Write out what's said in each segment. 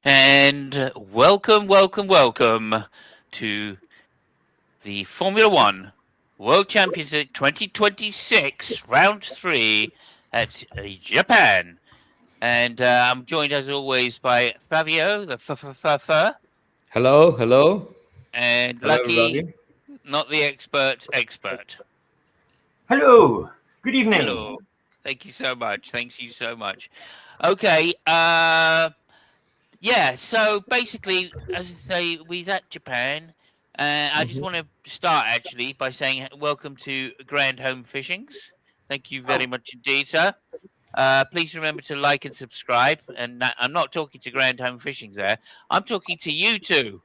And welcome to the Formula One World Championship 2026, round three at Japan. And I'm joined as always by Fabio, the f, Hello, hello, and hello, Lucky, everybody. not the expert. Hello. Good evening. Hello. Thank you so much. Thanks you so much. Okay. Yeah, so basically, as I say, we's at Japan. I just Mhm. want to start actually by saying welcome to Grand Home Fishings. Thank you very Oh, much indeed, sir. Please remember to like and subscribe. And I'm not talking to Grand Home Fishings there. I'm talking to you two,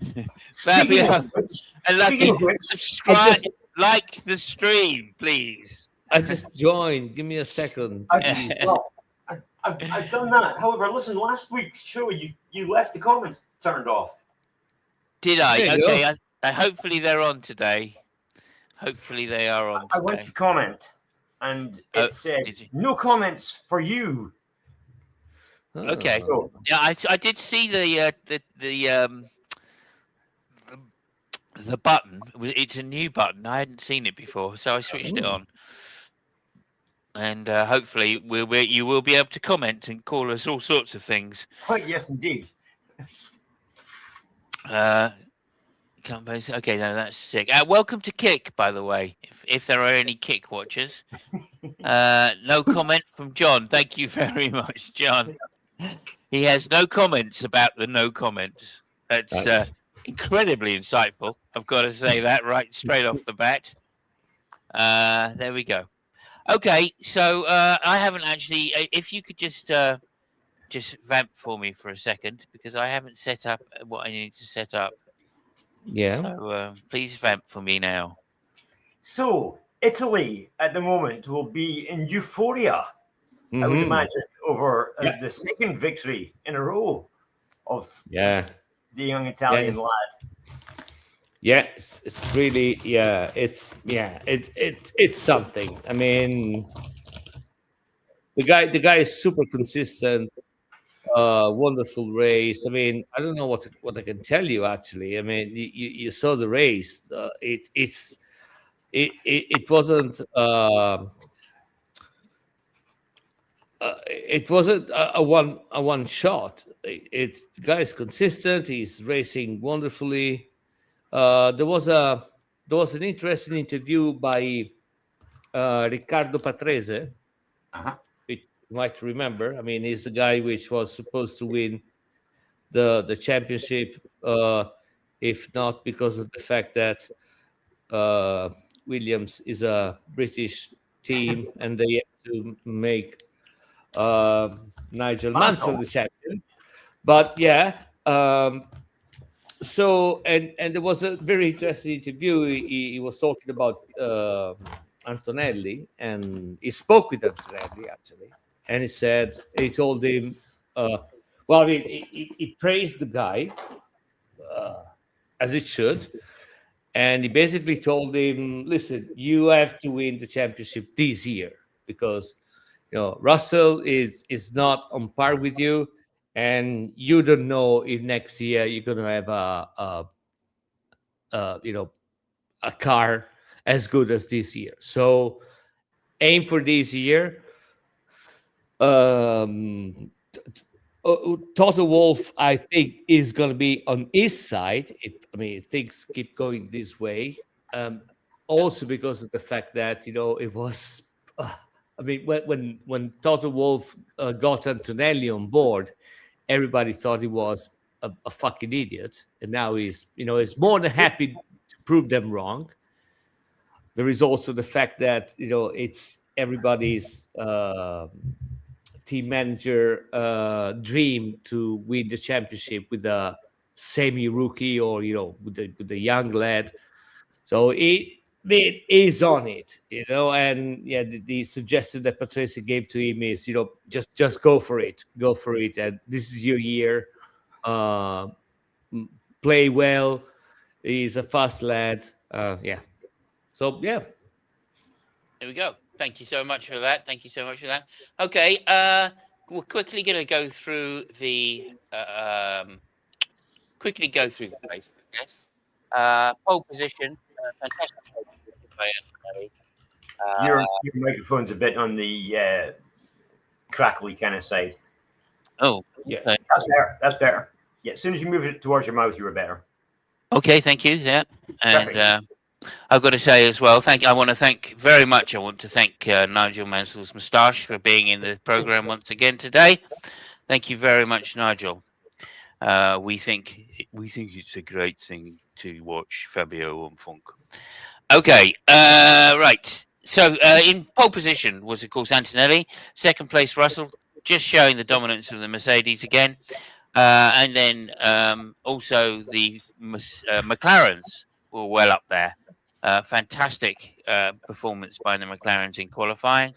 speaking Fabio of which, and speaking Lucky. of which, I Subscribe, just, like the stream, please. I just joined. Give me a second, I've please. well, I've done that. However, listen, last week's show you left the comments turned off. Did I? There you Okay. go. Hopefully they're on today. Hopefully they are on I went to today. comment, and Oh, it said did you? no comments for you. Okay. Ah, So Yeah, I did see the button. It's a new button. I hadn't seen it before, so I switched it mm. on, and hopefully you will be able to comment and call us all sorts of things. yes, indeed. Uh, okay, no, that's sick. Welcome to Kick, by the way. If there are any Kick watchers, no comment from John. Thank you very much, John. He has no comments about the no comments. That's Nice. incredibly insightful. I've got to say that right straight off the bat. There we go. Okay, so I haven't actually. If you could just vamp for me for a second, because I haven't set up what I need to set up. Yeah. So please vamp for me now. So Italy at the moment will be in euphoria. I would Mm-hmm. imagine over Yeah. the second victory in a row of Yeah. the young Yeah. Italian lad. Yeah. It's really, it's something. I mean, the guy is super consistent. Wonderful race. I mean, I don't know what I can tell you actually. I mean, you saw the race. It wasn't it wasn't a one shot. It's the guy is consistent. He's racing wonderfully. There was an interesting interview by Riccardo Patrese, Uh-huh. which you might remember. I mean, he's the guy which was supposed to win the championship, if not because of the fact that uh, Williams is a British team and they have to make Nigel Mansell Mansell. the champion. But yeah, so and there was a very interesting interview. He was talking about Antonelli, and he spoke with Antonelli actually, and he told him, well, I mean, he praised the guy as it should, and he basically told him, "Listen, you have to win the championship this year because Russell is not on par with you, and you don't know if next year you're going to have a a car as good as this year. So aim for this year." Um, Toto Wolf, I think, is going to be on his side. I mean, things keep going this way. Um, Also because of the fact that it was. I mean, when Toto Wolf got Antonelli on board, everybody thought he was a fucking idiot, and now he's more than happy to prove them wrong. There is also the fact that it's everybody's team manager dream to win the championship with a semi rookie or with the young lad. So it is on it. And yeah, the suggestion that Patricia gave to him is just go for it, and this is your year. Uh, Play well. He's a fast lad. Yeah. So yeah. There we go. Thank you so much for that. Thank you so much for that. Okay. we're quickly going to go through the race, I guess. Pole position, fantastic pole position by Antonelli. Your microphone's a bit on the crackly kind of side. Oh, Yeah. okay. That's better. That's better. Yeah, as soon as you move it towards your mouth, you were better. Okay, thank you. Yeah, and Perfect. I've got to say as well, I want to thank Nigel Mansell's moustache for being in the program once again today. Thank you very much, Nigel. We think it's a great thing to watch Fabio on Funk. Okay, right. So in pole position was of course Antonelli. Second place Russell, just showing the dominance of the Mercedes again. And then also the McLarens were well up there. Fantastic performance by the McLarens in qualifying.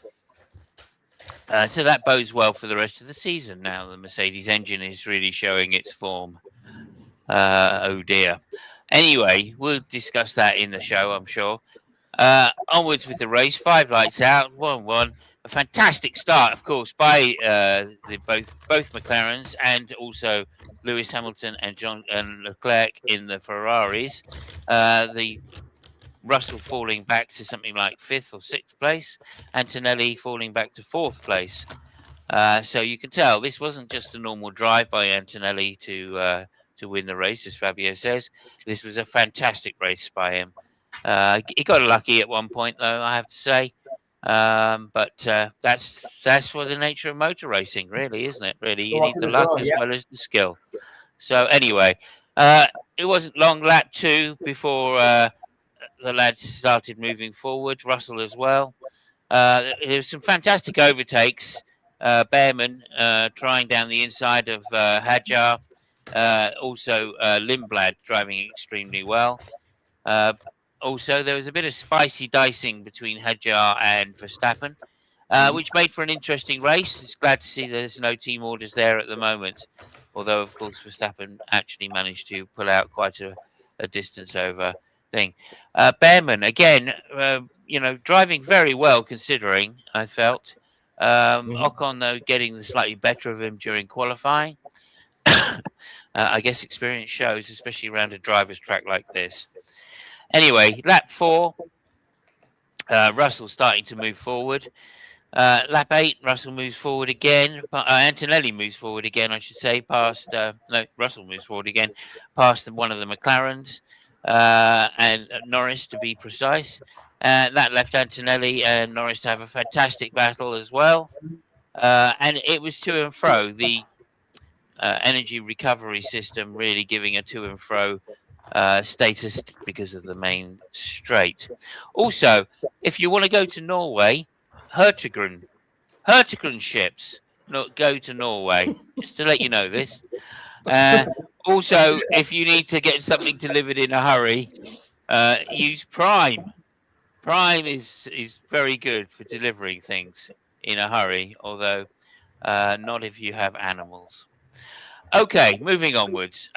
So that bodes well for the rest of the season now. The Mercedes engine is really showing its form. Oh dear. Anyway, we'll discuss that in the show, I'm sure. Onwards with the race, 5 lights out, 1-1. A fantastic start, of course, by both McLarens and also Lewis Hamilton and John and Leclerc in the Ferraris. The Russell falling back to something like 5th or 6th place, Antonelli falling back to 4th place. So you can tell this wasn't just a normal drive by Antonelli to win the race, as Fabio says. This was a fantastic race by him. He got lucky at one point, though, I have to say. But that's for the nature of motor racing, really, isn't it? Really, you need the luck as well as the skill. So anyway, it wasn't long lap 2 before the lads started moving forward. Russell as well. There was some fantastic overtakes. Behrman trying down the inside of Hadjar. Also, Lindblad driving extremely well. Also, there was a bit of spicy dicing between Hadjar and Verstappen, which made for an interesting race. It's glad to see there's no team orders there at the moment. Although, of course, Verstappen actually managed to pull out quite a distance over thing. Behrman, again, driving very well considering, I felt. Ocon, though, getting the slightly better of him during qualifying. I guess experience shows, especially around a driver's track like this. Anyway, lap 4, Russell starting to move forward. Lap 8, Russell moves forward again. Antonelli moves forward again, I should say, Russell moves forward again, past one of the McLarens, and Norris, to be precise. That left Antonelli and Norris to have a fantastic battle as well. And it was to and fro. The energy recovery system really giving a to and fro status because of the main straight. Also, if you want to go to Norway, Hurtigrun ships go to Norway, just to let you know this. Also, if you need to get something delivered in a hurry, use Prime. Prime is very good for delivering things in a hurry, although not if you have animals. Okay, moving onwards.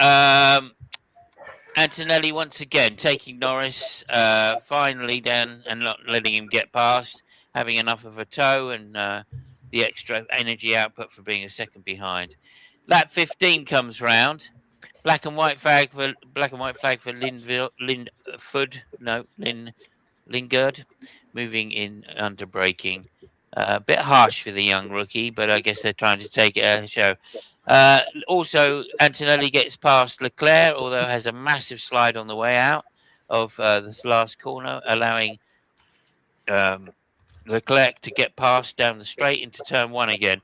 Antonelli once again taking Norris finally down and not letting him get past, having enough of a tow and the extra energy output for being a second behind. Lap 15 comes round. Black and white flag for Lingard, moving in under braking. A bit harsh for the young rookie, but I guess they're trying to take it as a show. Also, Antonelli gets past Leclerc, although has a massive slide on the way out of this last corner, allowing Leclerc to get past down the straight into turn 1 again.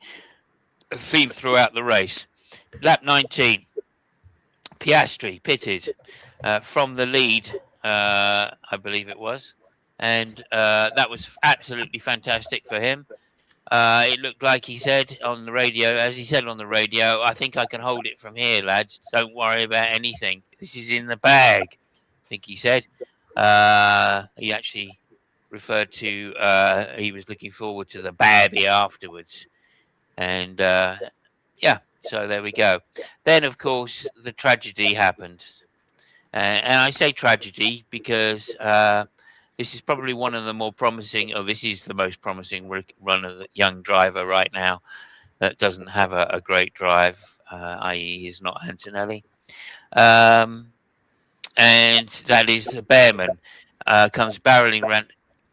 A theme throughout the race. Lap 19, Piastri pitted from the lead, I believe it was, and that was absolutely fantastic for him. It looked like he said on the radio, I think I can hold it from here, lads. Don't worry about anything. This is in the bag, I think he said. He actually referred to, he was looking forward to the baby afterwards. And so there we go. Then, of course, the tragedy happened. And I say tragedy because this is probably one of the more promising, this is the most promising run of the young driver right now. that doesn't have a great drive, i.e., is not Antonelli. And that is Bearman comes barreling round.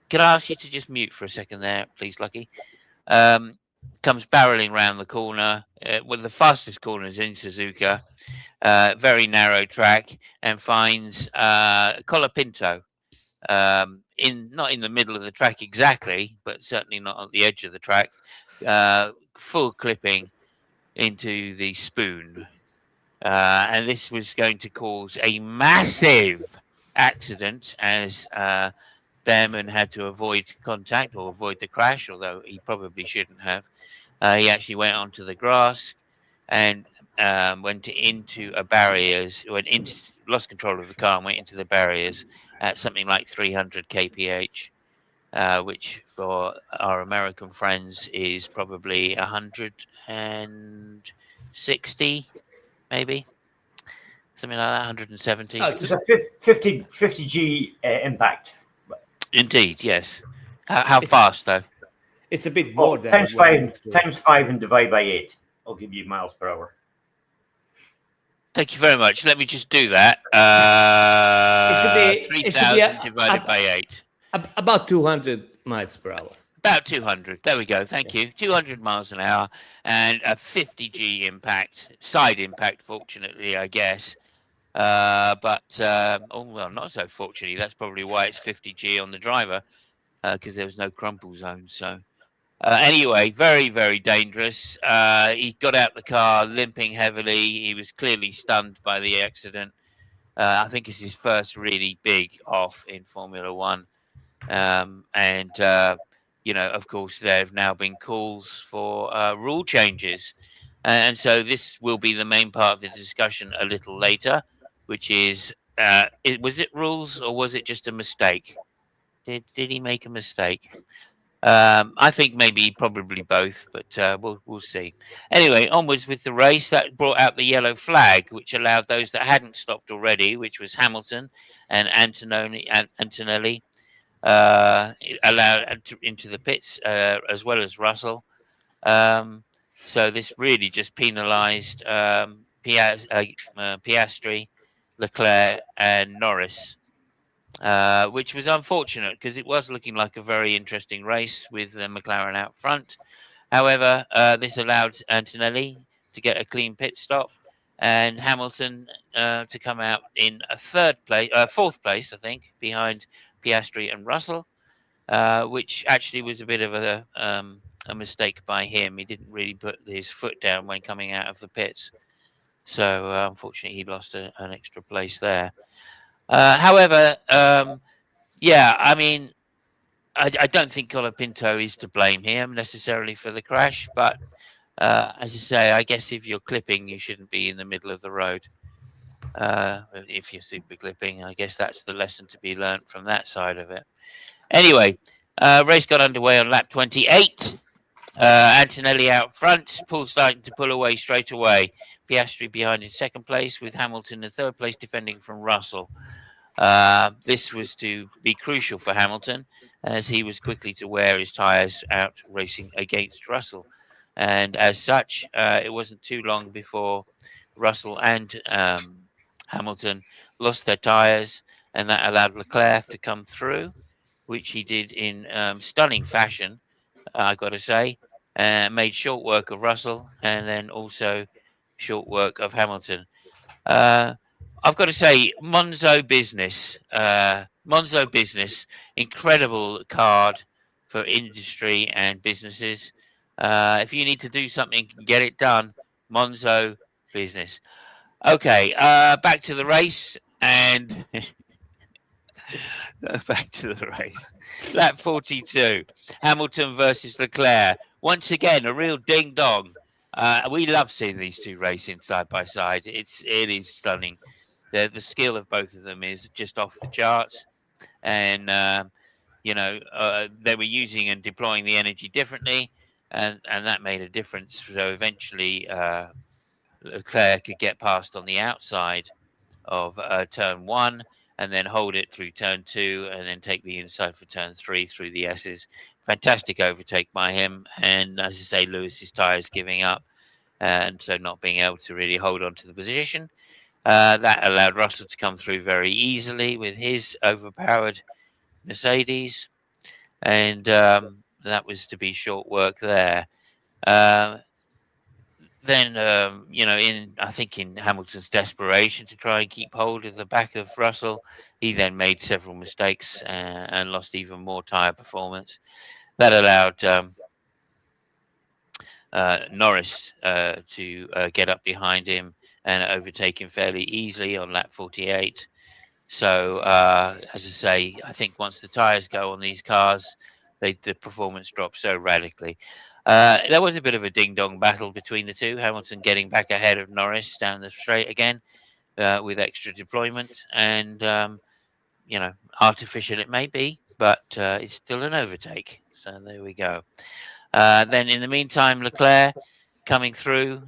Can I ask you to just mute for a second there, please, Lucky? Comes barreling round the corner, one of the fastest corners in Suzuka, very narrow track, and finds Colapinto not in the middle of the track exactly, but certainly not at the edge of the track, full clipping into the spoon. And this was going to cause a massive accident as Bearman had to avoid contact or avoid the crash, although he probably shouldn't have. He actually went onto the grass and went into lost control of the car and went into the barriers at something like 300 kph, which for our American friends is probably 160, maybe something like that, 170. Oh, It's a 50G impact. Indeed, yes. How fast though? It's a bit more than times five and divide by 8. I'll give you miles per hour. Thank you very much. Let me just do that. 3,000 divided by 8. About 200 miles per hour. About 200. There we go. Thank you. 200 miles an hour and a 50G impact, side impact, fortunately, I guess. But not so fortunately. That's probably why it's 50G on the driver, because there was no crumple zone. So anyway, very, very dangerous. He got out the car limping heavily. He was clearly stunned by the accident. I think it's his first really big off in Formula One. Of course, there have now been calls for rule changes. And so this will be the main part of the discussion a little later, which is, was it rules or was it just a mistake? Did he make a mistake? I think probably both, but we'll see. Anyway, onwards with the race. That brought out the yellow flag, which allowed those that hadn't stopped already, which was Hamilton and Antonelli, allowed into the pits, as well as Russell. So this really just penalised Piastri, Leclerc, and Norris, which was unfortunate because it was looking like a very interesting race with McLaren out front. However, this allowed Antonelli to get a clean pit stop and Hamilton to come out in a fourth place, I think, behind Piastri and Russell, which actually was a bit of a mistake by him. He didn't really put his foot down when coming out of the pits. So unfortunately, he lost an extra place there. However, I don't think Colapinto is to blame here necessarily for the crash. But as I say, I guess if you're clipping, you shouldn't be in the middle of the road. If you're super clipping, I guess that's the lesson to be learned from that side of it. Anyway, race got underway on lap 28. Antonelli out front, starting to pull away straight away. Piastri behind in second place, with Hamilton in third place, defending from Russell. This was to be crucial for Hamilton, as he was quickly to wear his tyres out racing against Russell. And as such, it wasn't too long before Russell and Hamilton lost their tyres, and that allowed Leclerc to come through, which he did in stunning fashion, I got to say, made short work of Russell and then also short work of Hamilton. I've got to say, Monzo business, incredible card for industry and businesses. If you need to do something, get it done. Monzo business. Okay, back to the race and back to the race. Lap 42, Hamilton versus Leclerc. Once again, a real ding dong. We love seeing these two racing side by side. It is stunning. The skill of both of them is just off the charts, and they were using and deploying the energy differently, and that made a difference. So eventually, Leclerc could get past on the outside of turn 1, and then hold it through turn 2, and then take the inside for turn 3 through the S's fantastic overtake by him. And as I say, Lewis's tyres giving up, and so not being able to really hold on to the position. That allowed Russell to come through very easily with his overpowered Mercedes, and that was to be short work there. Then, I think in Hamilton's desperation to try and keep hold of the back of Russell, he then made several mistakes and lost even more tyre performance. That allowed Norris to get up behind him and overtake him fairly easily on lap 48. So, as I say, I think once the tyres go on these cars, the performance drops so radically. There was a bit of a ding-dong battle between the two. Hamilton getting back ahead of Norris down the straight again with extra deployment, and artificial it may be, but it's still an overtake. So there we go. Then in the meantime, Leclerc coming through,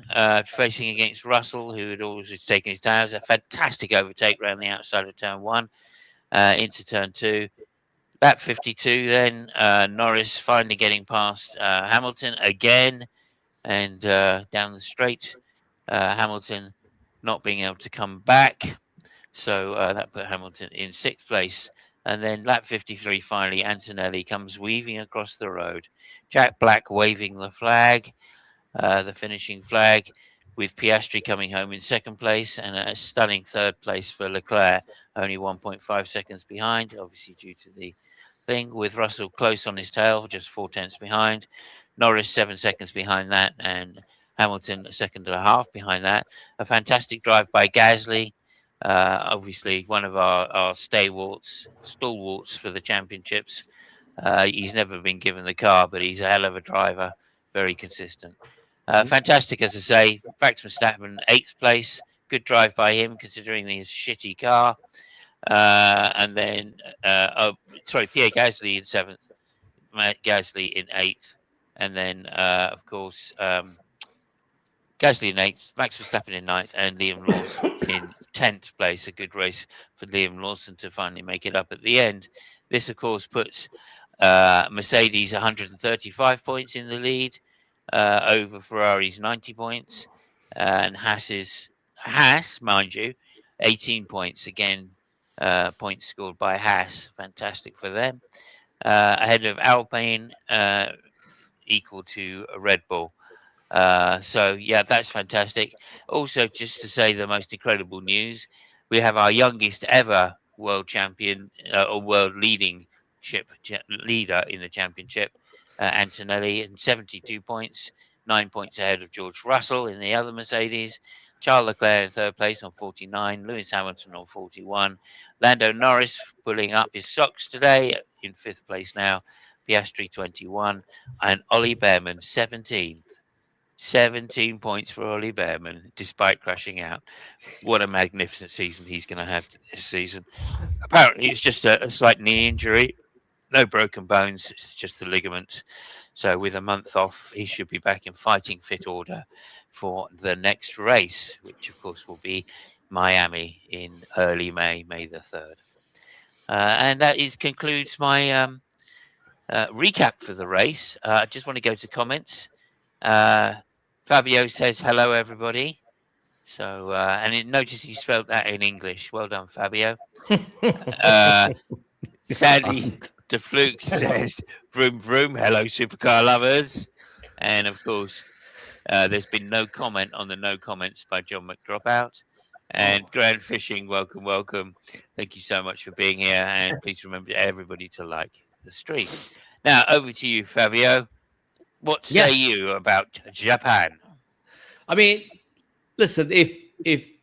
facing against Russell, who had always taken his tires. A fantastic overtake around the outside of turn 1 into turn 2. Lap 52, then Norris finally getting past Hamilton again, and down the straight, Hamilton not being able to come back. So that put Hamilton in 6th place. And then lap 53, finally, Antonelli comes weaving across the road. Jack Black waving the flag, the finishing flag, with Piastri coming home in 2nd place and a stunning 3rd place for Leclerc, only 1.5 seconds behind, obviously due to the thing, with Russell close on his tail, just 4/10 behind. Norris 7 seconds behind that, and Hamilton a second and a half behind that. A fantastic drive by Gasly. Obviously, one of our stalwarts for the championships. He's never been given the car, but he's a hell of a driver, very consistent. Fantastic, as I say. Max Verstappen, 8th place. Good drive by him, considering his shitty car. And then, Pierre Gasly in 7th, Gasly in 8th. And then, of course, Gasly in 8th, Max Verstappen in 9th, and Liam Lawson in 10th place. A good race for Liam Lawson to finally make it up at the end. This, of course, puts Mercedes 135 points in the lead over Ferrari's 90 points, and Haas, mind you, 18 points. Again, points scored by Haas. Fantastic for them. Ahead of Alpine, equal to Red Bull. So yeah, that's fantastic. Also, just to say the most incredible news, we have our youngest ever world champion or world leader in the championship, Antonelli, in 72 points, 9 points ahead of George Russell in the other Mercedes. Charles Leclerc in 3rd place on 49, Lewis Hamilton on 41, Lando Norris pulling up his socks today in 5th place now, Piastri 21, and Ollie Behrman 17th. 17 points for Ollie Behrman, despite crashing out. What a magnificent season he's going to have this season. Apparently, it's just a slight knee injury. No broken bones, it's just the ligaments. So with a month off, he should be back in fighting fit order for the next race, which, of course, will be Miami in early May, May the 3rd. And that concludes my recap for the race. I just want to go to comments. Fabio says hello, everybody. So, and notice he spelled that in English. Well done, Fabio. Sandy DeFluke says, vroom, vroom. Hello, supercar lovers. And of course, there's been no comment on the no comments by John McDropout. And Grand Fishing, welcome, welcome. Thank you so much for being here. And please remember everybody to like the stream. Now, over to you, Fabio. What say you about Japan? I mean, listen, if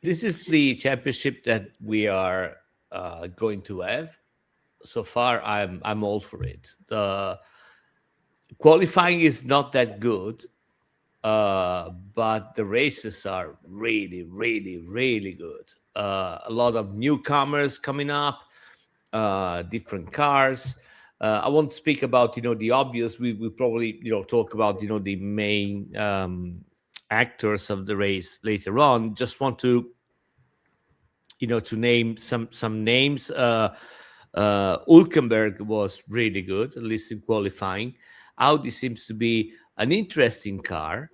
this is the championship that we are going to have, so far I'm all for it. The qualifying is not that good, but the races are really, really, really good. A lot of newcomers coming up, different cars. I won't speak about the obvious. We will probably talk about the main actors of the race later on. Just want to to name some names. Hülkenberg was really good, at least in qualifying. Audi seems to be an interesting car.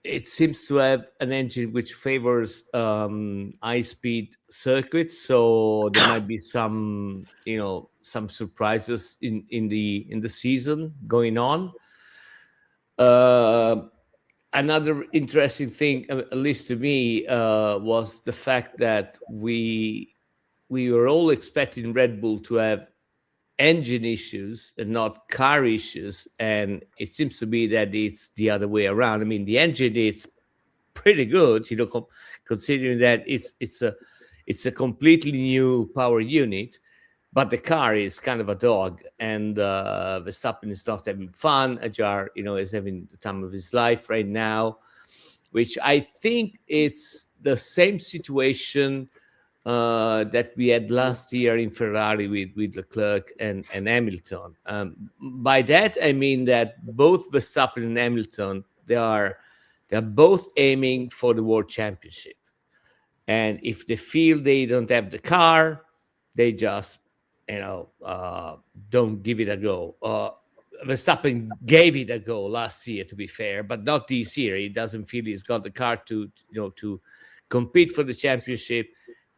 It seems to have an engine which favors high-speed circuits, so there might be some, some surprises in the season going on. Another interesting thing, at least to me, was the fact that we were all expecting Red Bull to have engine issues and not car issues, and it seems to be that it's the other way around. I mean, the engine is pretty good, considering that it's a completely new power unit, but the car is kind of a dog, and Verstappen is not having fun. Ajar, is having the time of his life right now, which I think it's the same situation that we had last year in Ferrari with Leclerc and Hamilton. By that I mean that both Verstappen and Hamilton, they're both aiming for the World Championship, and if they feel they don't have the car, they just don't give it a go. Verstappen gave it a go last year, to be fair, but not this year. He doesn't feel he's got the car to compete for the championship,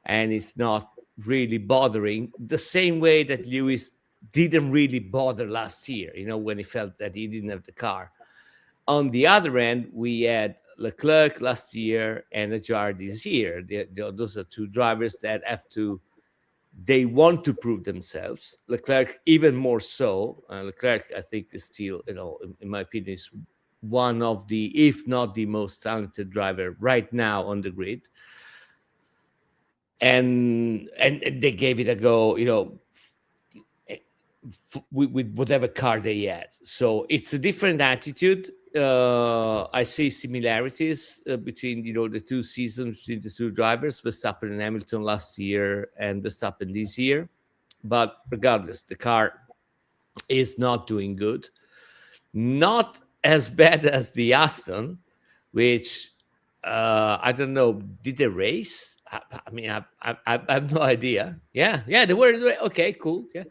and it's not really bothering the same way that Lewis didn't really bother last year, when he felt that he didn't have the car. On the other end, we had Leclerc last year and Ajar this year. Those are two drivers that they want to prove themselves. Leclerc even more so. Leclerc, I think, is still, in my opinion, is one of the, if not the most talented driver right now on the grid. And they gave it a go, with whatever car they had. So it's a different attitude. I see similarities between the two seasons, between the two drivers, Verstappen and Hamilton last year and Verstappen this year. But regardless, the car is not doing good. Not as bad as the Aston, which I don't know. Did they race? I mean, I have no idea. Yeah, they were okay, cool. Yeah.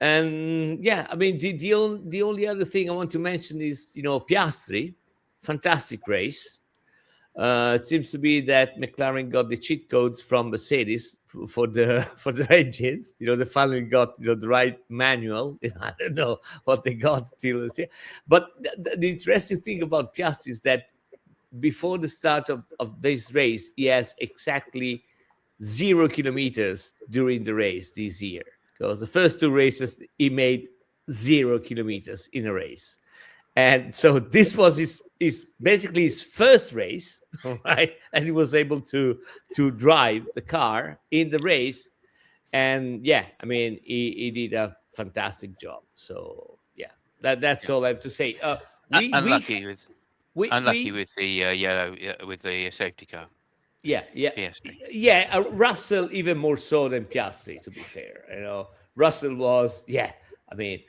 And yeah, I mean, the only other thing I want to mention is, Piastri, fantastic race. It seems to be that McLaren got the cheat codes from Mercedes for the engines. They finally got the right manual. I don't know what they got till this year. But the interesting thing about Piastri is that before the start of this race, he has exactly 0 kilometers during the race this year. Because the first two races, he made 0 kilometers in a race. And so this was his basically his first race, right? And he was able to drive the car in the race. And yeah, I mean, he did a fantastic job. So yeah, that's all I have to say. Unlucky with the yellow, with the safety car. Yeah. Russell even more so than Piastri, to be fair. Russell was, I mean,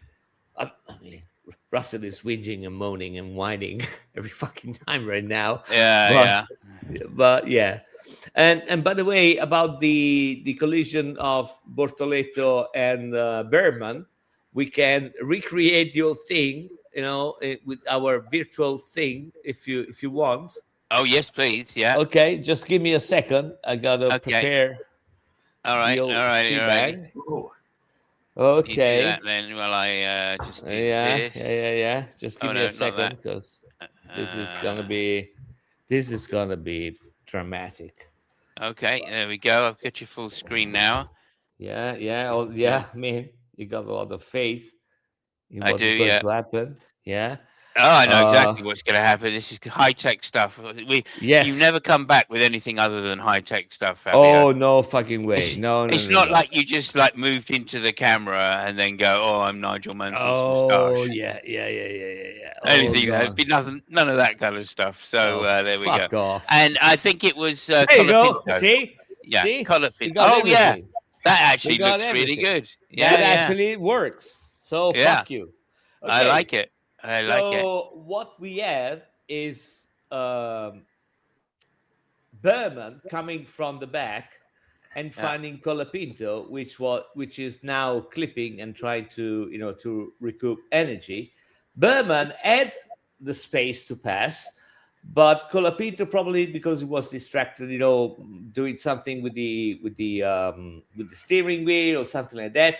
Russell is whinging and moaning and whining every fucking time right now. But yeah. And by the way, about the collision of Bortoleto and Berman, we can recreate your thing, with our virtual thing, if you want. Oh yes, please. Yeah. Okay, just give me a second. I gotta prepare. All right. Okay. You do that then while I just do this. Yeah. Just give me a second, because this is gonna be dramatic. Okay, there we go. I've got your full screen now. I mean, you got a lot of faith in what's going to happen. Yeah. Oh, I know exactly what's going to happen. This is high-tech stuff. You've never come back with anything other than high-tech stuff, Fabio. Oh, no fucking way. No. It's not like you just moved into the camera and then go, "Oh, I'm Nigel Mansell's moustache." Oh, yeah. Anything, be nothing, none of that kind of stuff. So there we go. Fuck off. And I think it was there you go. See? Color Pinto. Oh, everything. Yeah. That actually looks really good. Yeah, actually works. So fuck you. Okay. I like it. So what we have is Berman coming from the back, and finding Colapinto, which is now clipping and trying to to recoup energy. Berman had the space to pass, but Colapinto, probably because he was distracted, doing something with the steering wheel or something like that,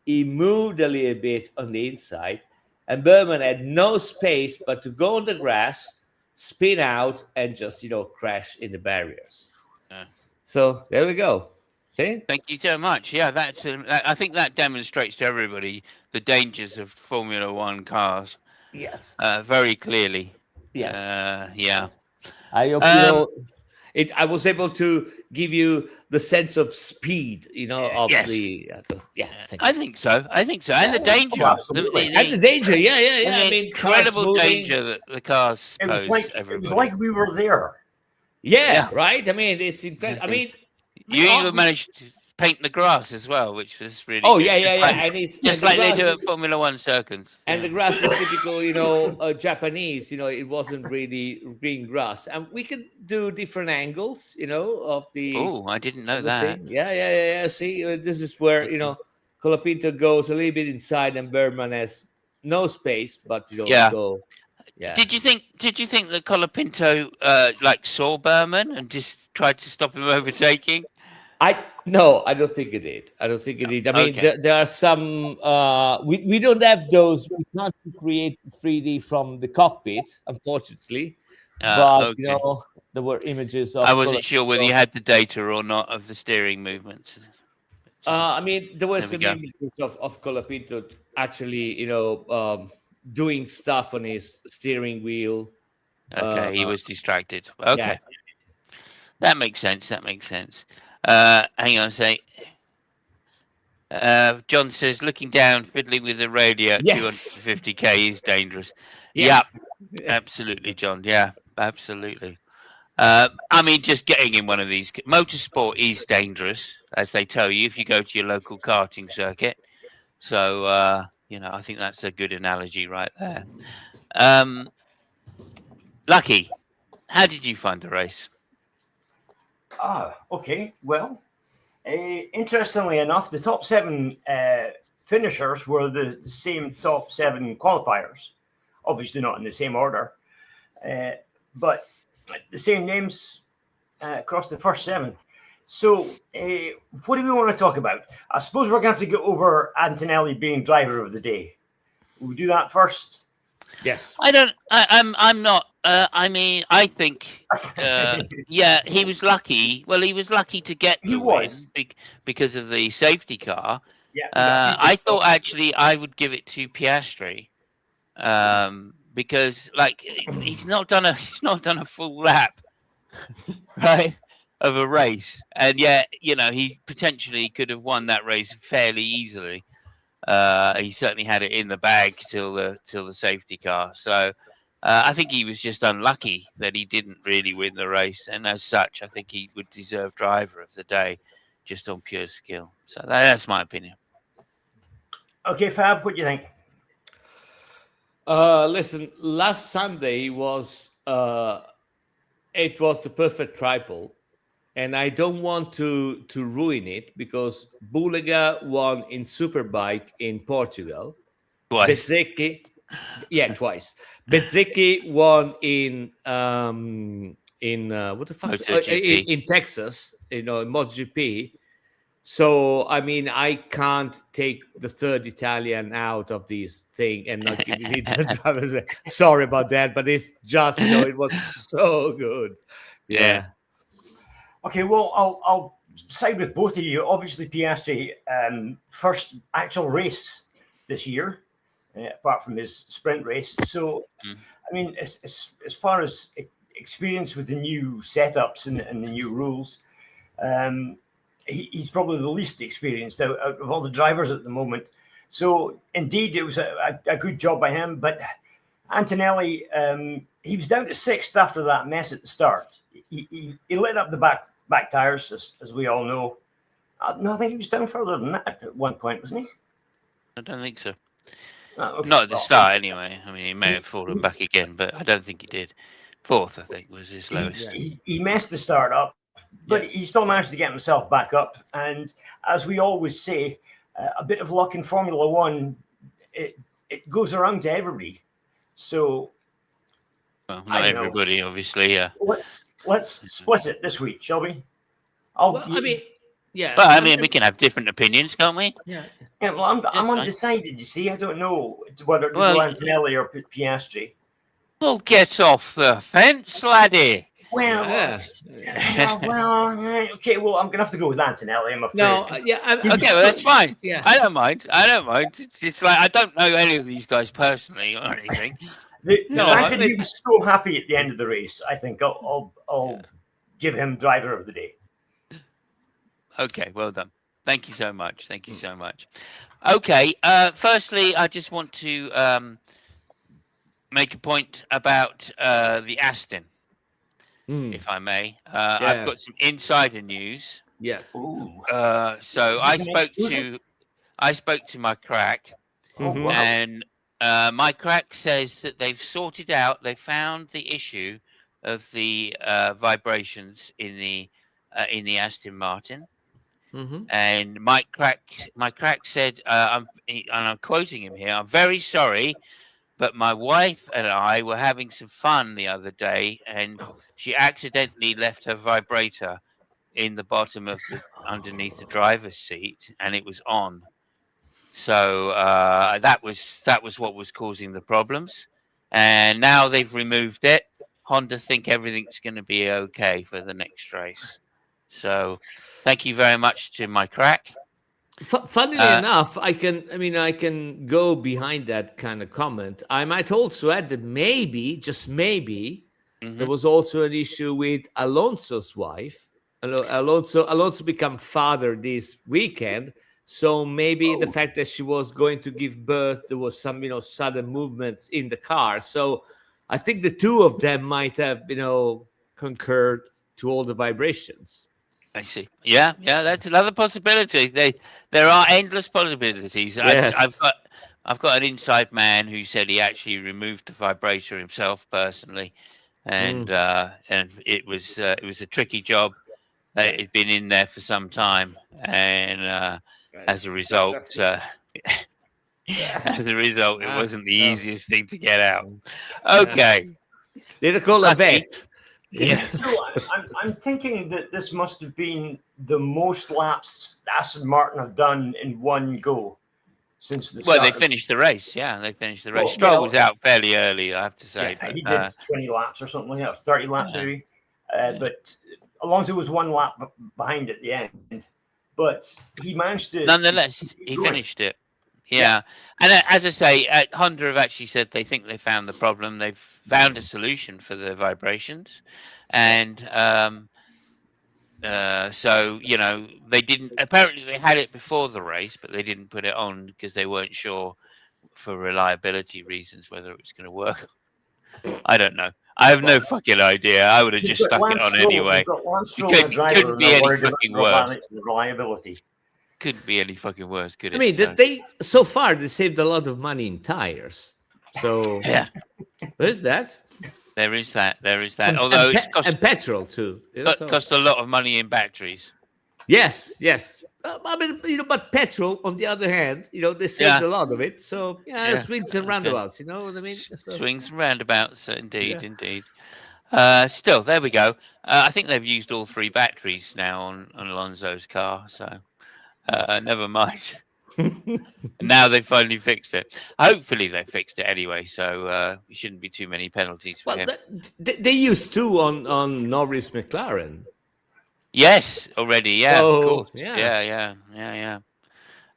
he moved a little bit on the inside, and Berman had no space but to go on the grass, spin out, and just crash in the barriers. Yeah. So there we go. See? Thank you so much. Yeah, I think that demonstrates to everybody the dangers of Formula One cars. Yes. Very clearly. Yes. Yeah. Yes. I hope I was able to give you the sense of speed, of yes. I think so. And the danger. Absolutely. And the danger. Yeah. I mean, incredible danger that the cars pose. It was like we were there. Yeah. Right. I mean, it's incredible. I mean, you even managed to paint the grass as well, which was really good. Yeah. And it's just like they do at Formula One circuits. And the grass is typical, Japanese. It wasn't really green grass, and we could do different angles, of the. Oh, I didn't know that. Thing. Yeah. See, this is where Colapinto goes a little bit inside, and Berman has no space, but go. Yeah. Did you think that Colapinto saw Berman and just tried to stop him overtaking? No, I don't think it did. I mean, there are some. We don't have those. We can't create 3D from the cockpit, unfortunately. But there were images of. I wasn't sure whether you had the data or not of the steering movements. I mean, there were some images of Colapinto actually, doing stuff on his steering wheel. Okay, he was distracted. Okay, yeah. That makes sense. Hang on a sec. John says, looking down, fiddling with the radio at 250k is dangerous. Yes. Yep, absolutely, John. Yeah, absolutely. I mean, just getting in one of these. Motorsport is dangerous, as they tell you, if you go to your local karting circuit. So, I think that's a good analogy right there. Lucky, how did you find the race? Okay. Well, interestingly enough, the top 7 finishers were the same top 7 qualifiers. Obviously not in the same order, but the same names across the first 7. So what do we want to talk about? I suppose we're going to have to get over Antonelli being driver of the day. Will we do that first? Yes. I'm not. I mean, I think, he was lucky. Well, he was lucky to get the win because of the safety car. Yeah. I thought actually I would give it to Piastri, because he's not done a full lap, right, of a race, and yet he potentially could have won that race fairly easily. He certainly had it in the bag till the safety car. So I think he was just unlucky that he didn't really win the race, and as such, I think he would deserve driver of the day, just on pure skill. So that's my opinion. Okay, Fab, what do you think? Listen, last Sunday was the perfect triple. And I don't want to ruin it, because Bulega won in Superbike in Portugal. Twice. Twice. Bezzecchi won in what the fuck? In Texas, in MotoGP. So I mean, I can't take the third Italian out of this thing and not give it to the drivers. Sorry about that, but it's just it was so good. Yeah. Okay, well, I'll side with both of you. Obviously, Piastri, first actual race this year, apart from his sprint race. So, I mean, as far as experience with the new setups and the new rules, he's probably the least experienced out of all the drivers at the moment. So, indeed, it was a good job by him. But Antonelli, he was down to 6th after that mess at the start. He lit up the back tires, as we all know. No, I think he was down further than that at one point, wasn't he? I don't think so. Oh, okay. Not at the start, anyway. I mean, he may have fallen back again, but I don't think he did. 4th, I think, was his lowest. He messed the start up, but he still managed to get himself back up. And as we always say, a bit of luck in Formula One, it goes around to everybody. So Well, not everybody, obviously. Yeah. Let's split it this week, shall we? I mean, yeah. But I mean, we can have different opinions, can't we? Yeah. Yeah, well, I'm undecided. You see, I don't know whether to go Antonelli or Piastri. Well, get off the fence, laddie. Well, okay. Well, I'm gonna have to go with Antonelli. I'm afraid. No, okay, well, that's fine. Yeah, I don't mind. It's like I don't know any of these guys personally or anything. The fact that he was so happy at the end of the race, I think I'll give him driver of the day. Okay, well done. Thank you so much. Thank you so much. Okay, firstly, I just want to make a point about the Aston, if I may. I've got some insider news. Yeah. So I spoke to my crack, and my crack says that they've sorted out. They found the issue of the vibrations in the Aston Martin. And my crack said, and I'm quoting him here, "I'm very sorry, but my wife and I were having some fun the other day, and she accidentally left her vibrator in the bottom of underneath the driver's seat, and it was on. So that was what was causing the problems, and now they've removed it. Honda think everything's going to be okay for the next race. So thank you very much to my crack." Funnily enough, I can go behind that kind of comment. I might also add that maybe, just maybe, there was also an issue with Alonso's wife. Alonso became father this weekend, so maybe the fact that she was going to give birth, there was some sudden movements in the car. So I think the two of them might have concurred to all the vibrations. I see. Yeah, that's another possibility. There are endless possibilities. Yes. I've got an inside man who said he actually removed the vibrator himself personally, and it was a tricky job. It had been in there for some time, and as a result, it wasn't the easiest thing to get out. Okay. They call a vet. Yeah. So I'm thinking that this must have been the most laps Aston Martin have done in one go since the start. Well, they finished the race. Yeah, they finished the race. Stroll was out fairly early, I have to say. Yeah, he did 20 laps or something like that, 30 laps maybe. But Alonso was one lap behind at the end. But he managed to... Nonetheless, he finished it. Yeah. And as I say, Honda have actually said they think they found the problem. They've found a solution for the vibrations. And so, they didn't... Apparently, they had it before the race, but they didn't put it on because they weren't sure for reliability reasons whether it was going to work. I don't know. I have no fucking idea. I would have just stuck it on anyway. It couldn't be any fucking worse. Reliability. Couldn't be any fucking worse, could it? I mean, so far they saved a lot of money in tires. So yeah, there's that. There is that. Although it's cost and petrol too. Cost a lot of money in batteries. Yes. I mean, but petrol, on the other hand, they saved a lot of it. So swings and roundabouts. You know what I mean? So, swings and roundabouts, indeed. Still, there we go. I think they've used all 3 batteries now on Alonso's car. So. Never mind. Now they finally fixed it. Hopefully they fixed it anyway, so there shouldn't be too many penalties for him. They used 2 on Norris McLaren. Yes, already. Yeah, so, of course. Yeah.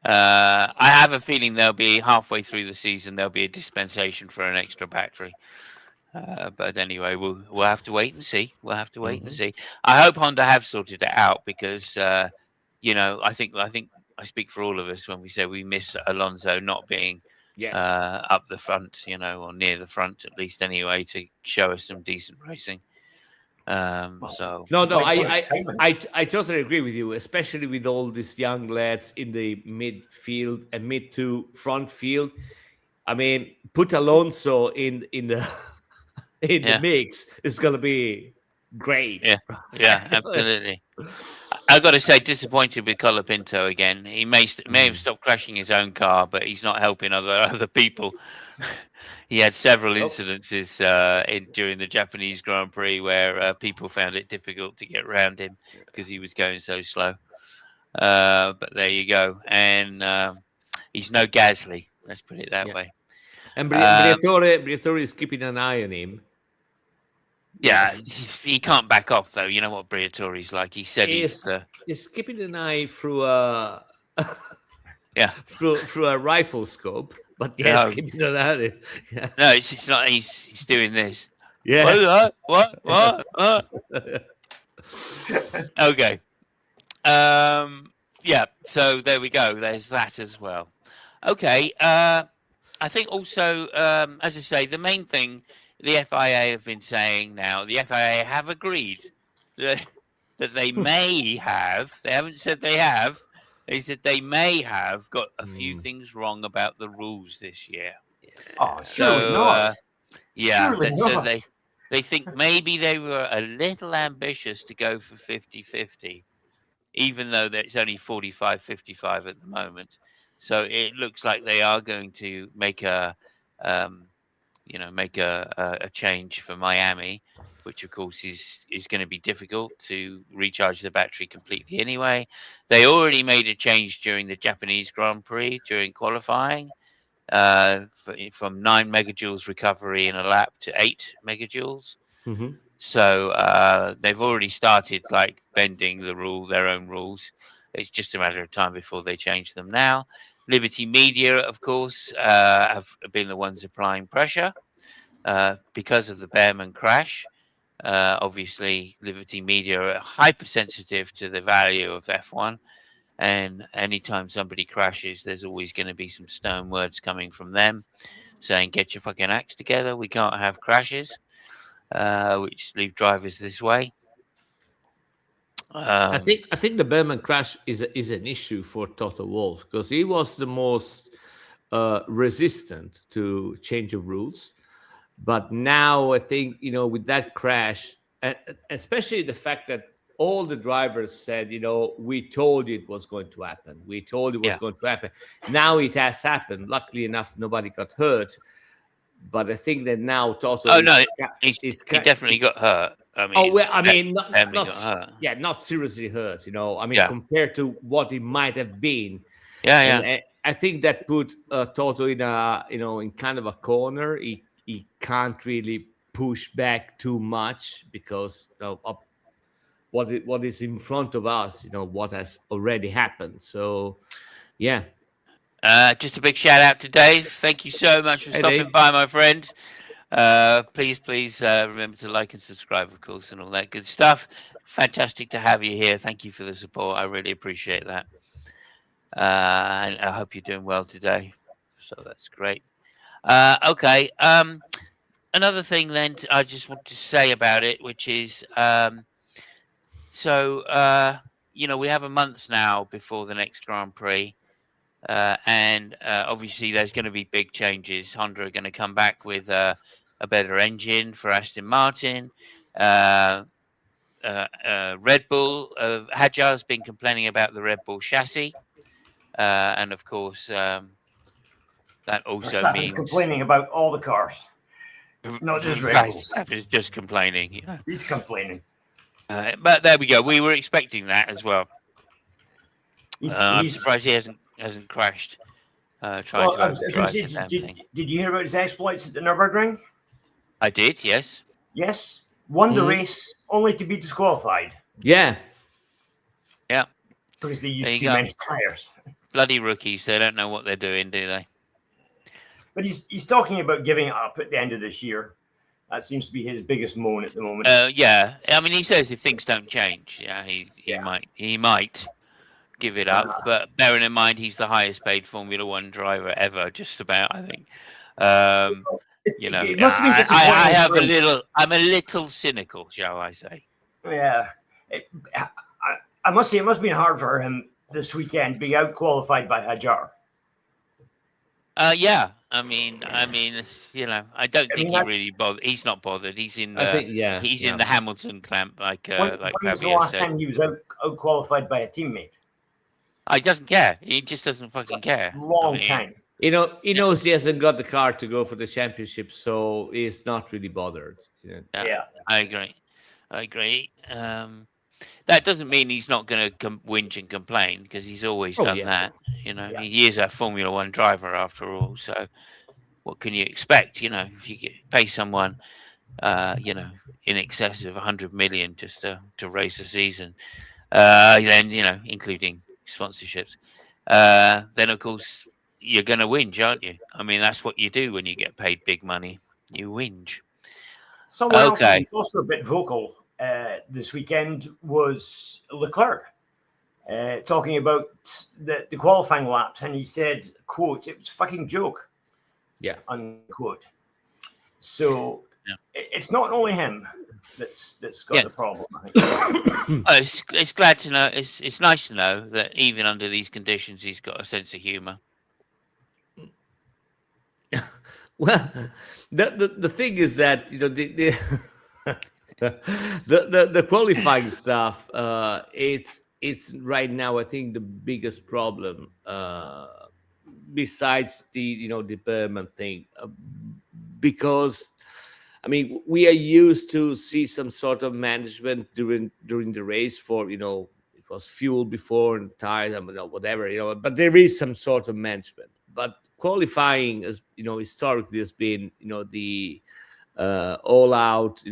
I have a feeling they'll be halfway through the season. There'll be a dispensation for an extra battery. But anyway, we'll have to wait and see. And see. I hope Honda have sorted it out because. I think I speak for all of us when we say we miss Alonso not being up the front, or near the front at least anyway, to show us some decent racing. So no, I totally agree with you, especially with all these young lads in the midfield and mid to front field. I mean, put Alonso in the the mix. It's gonna be great. Yeah, yeah, absolutely. I've got to say, disappointed with Colapinto again. He may have stopped crashing his own car, but he's not helping other people. He had several incidences during the Japanese Grand Prix where people found it difficult to get around him because he was going so slow. But there you go, and he's no Gasly. Let's put it that way. And Briatore is keeping an eye on him. Yeah, he can't back off though. You know what Briatore's like. He said he's keeping an eye through a through a rifle scope, but yes, keeping an eye on it. Yeah. No, it's not. He's doing this. Yeah. What? Okay. Yeah. So there we go. There's that as well. Okay. I think also, as I say, the main thing the FIA have been saying now, the FIA have agreed that they may have, they haven't said they have, they said they may have got a few things wrong about the rules this year. Oh, surely not. Yeah, so they think maybe they were a little ambitious to go for 50-50, even though it's only 45-55 at the moment. So it looks like they are going to make a change for Miami, which of course is going to be difficult to recharge the battery completely anyway. They already made a change during the Japanese Grand Prix during qualifying from 9 megajoules recovery in a lap to 8 megajoules. Mm-hmm. So they've already started like bending their own rules. It's just a matter of time before they change them now. Liberty Media, of course, have been the ones applying pressure because of the Behrman crash. Obviously, Liberty Media are hypersensitive to the value of F1. And anytime somebody crashes, there's always going to be some stern words coming from them saying, get your fucking acts together. We can't have crashes, which leave drivers this way. I think the Behrman crash is an issue for Toto Wolff because he was the most resistant to change of rules. But now I think, with that crash, especially the fact that all the drivers said, we told you it was going to happen. We told it was going to happen. Now it has happened. Luckily enough, nobody got hurt. But I think that now Toto he definitely got hurt. Not seriously hurt. Compared to what it might have been. Yeah. I think that put Toto in in kind of a corner. He can't really push back too much because of what is in front of us. What has already happened. So, yeah. Just a big shout out to Dave. Thank you so much for stopping by, my friend. Please remember to like and subscribe, of course, and all that good stuff. Fantastic to have you here. Thank you for the support. I really appreciate that. And I hope you're doing well today. So that's great. Okay. Another thing then I just want to say about it, which is, we have a month now before the next Grand Prix. And obviously there's going to be big changes. Honda are going to come back with a better engine for Aston Martin. Red Bull, Hadjar's been complaining about the Red Bull chassis. And of course, that also means... complaining about all the cars. Not just Red Bulls. He's just complaining. Yeah. He's complaining. But there we go. We were expecting that as well. I'm surprised he hasn't crashed trying to overdrive the damn thing. Did you hear about his exploits at the Nürburgring? I did, yes. Yes. Won the race only to be disqualified. Yeah. Yeah. Because they used too many tires. Bloody rookies. They don't know what they're doing, do they? But he's talking about giving up at the end of this year. That seems to be his biggest moan at the moment. Yeah. I mean, he says if things don't change, he might give it up. But bearing in mind, he's the highest paid Formula One driver ever, just about, I think. It must have been disappointing. I'm a little cynical, shall I say? Yeah. I must say, it must have been hard for him this weekend being out qualified by Hadjar. Yeah. I mean, it's, I don't I think mean, he that's really bothered. He's not bothered. He's in I the think, yeah, he's in yeah. the Hamilton camp, like when was the Fabio last said. time he was out qualified by a teammate? He doesn't care. He just doesn't fucking It's a care. long time. He knows he hasn't got the car to go for the championship, so he's not really bothered. Yeah. I agree. That doesn't mean he's not going to whinge and complain, because he's always Oh, done yeah. that. Yeah. He is a Formula One driver after all. So what can you expect? If you pay someone, in excess of 100 million just to race a season, then including sponsorships, then of course you're going to whinge, aren't you? I mean, that's what you do when you get paid big money. You whinge. Someone else who Okay. was also a bit vocal this weekend was Leclerc, talking about the qualifying laps, and he said, "quote It was a fucking joke." Yeah. Unquote. So Yeah. it's not only him that's got Yeah. the problem. I think. It's glad to know. It's nice to know that even under these conditions, he's got a sense of humour. Well, the thing is that the qualifying stuff, it's right now, I think, the biggest problem, besides the Berman thing, because I mean, we are used to see some sort of management during the race for it was fuel before and tires and whatever, but there is some sort of management. But qualifying, as historically, has been the all out,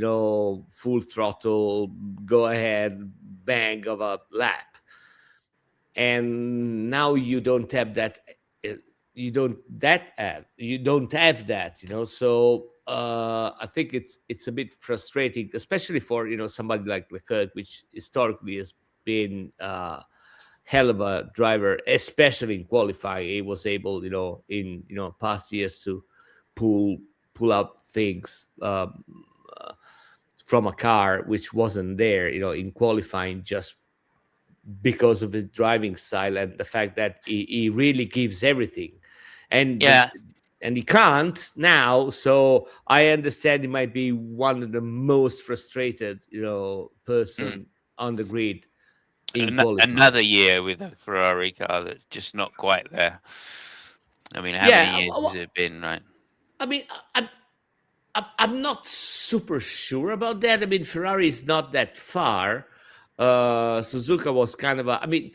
full throttle, go ahead, bang of a lap, and now you don't have that. You don't have that, So I think it's a bit frustrating, especially for somebody like Leclerc, which historically has been hell of a driver, especially in qualifying. He was able, in past years to pull out things from a car which wasn't there, in qualifying, just because of his driving style and the fact that he really gives everything, and Yeah. and he can't now. So I understand he might be one of the most frustrated, person on the grid. Another year with a Ferrari car that's just not quite there. I mean, how Yeah, many years well, has it been, right? I mean, I'm not super sure about that. I mean, Ferrari is not that far. Suzuka was kind of I mean,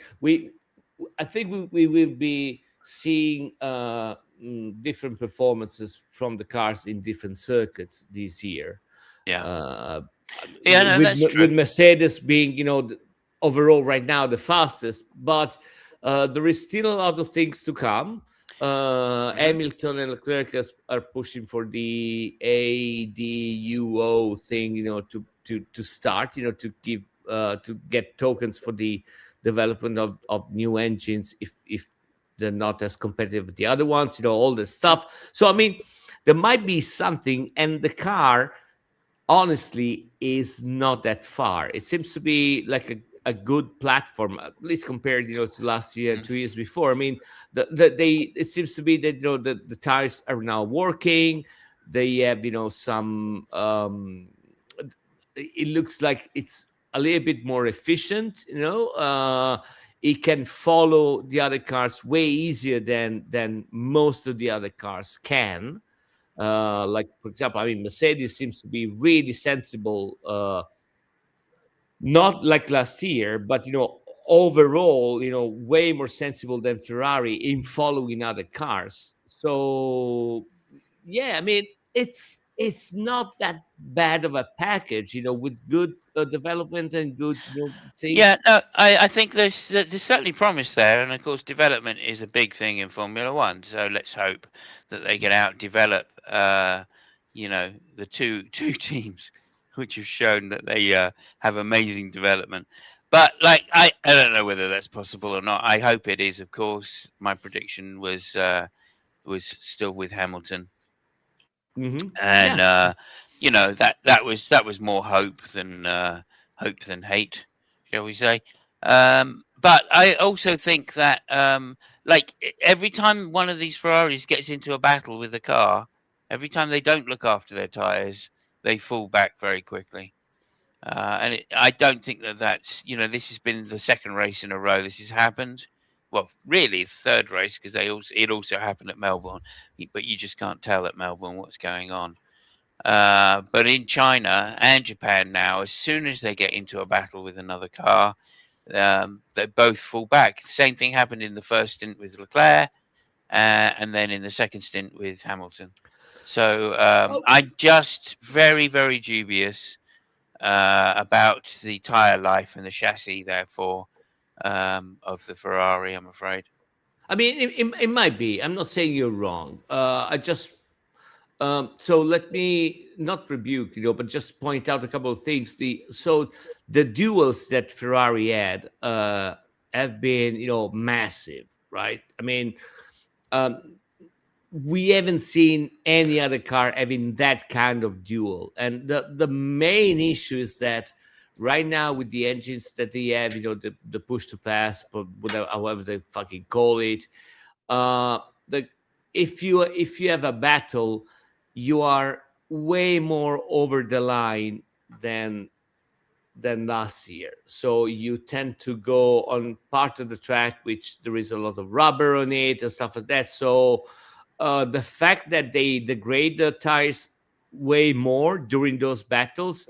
I think we will be seeing different performances from the cars in different circuits this year. Yeah. No, that's true. With Mercedes being, overall right now the fastest, but there is still a lot of things to come. Hamilton and Leclerc are pushing for the ADUO thing, to start, to give to get tokens for the development of new engines if they're not as competitive with the other ones, all this stuff. So I mean, there might be something, and the car honestly is not that far. It seems to be like a good platform, at least compared, to last year and 2 years before. I mean, it seems to be that the tires are now working. They have some. It looks like it's a little bit more efficient. It can follow the other cars way easier than most of the other cars can. Like, for example, I mean, Mercedes seems to be really sensible, not like last year, but overall, way more sensible than Ferrari in following other cars. So yeah, I mean, it's not that bad of a package, with good development and good things. Yeah, no, I think there's certainly promise there, and of course development is a big thing in Formula One. So let's hope that they can out develop, the two teams, which have shown that they have amazing development. But like, I don't know whether that's possible or not. I hope it is. Of course, my prediction was still with Hamilton, and Yeah. that was more hope than hate, shall we say? but I also think that like every time one of these Ferraris gets into a battle with a car, every time they don't look after their tires, they fall back very quickly. I don't think that that's, this has been the second race in a row this has happened. Well, really, the third race, because it also happened at Melbourne, but you just can't tell at Melbourne what's going on. But in China and Japan now, as soon as they get into a battle with another car, they both fall back. The same thing happened in the first stint with Leclerc, and then in the second stint with Hamilton. So I'm just very, very dubious about the tyre life and the chassis, therefore, of the Ferrari, I'm afraid. I mean, it might be. I'm not saying you're wrong. I just so let me not rebuke, but just point out a couple of things. The duels that Ferrari had have been, massive, right? I mean, we haven't seen any other car having that kind of duel, and the main issue is that right now with the engines that they have, the push to pass, but whatever, however they fucking call it, the if you have a battle, you are way more over the line than last year. So you tend to go on part of the track which there is a lot of rubber on it and stuff like that. So the fact that they degrade the tires way more during those battles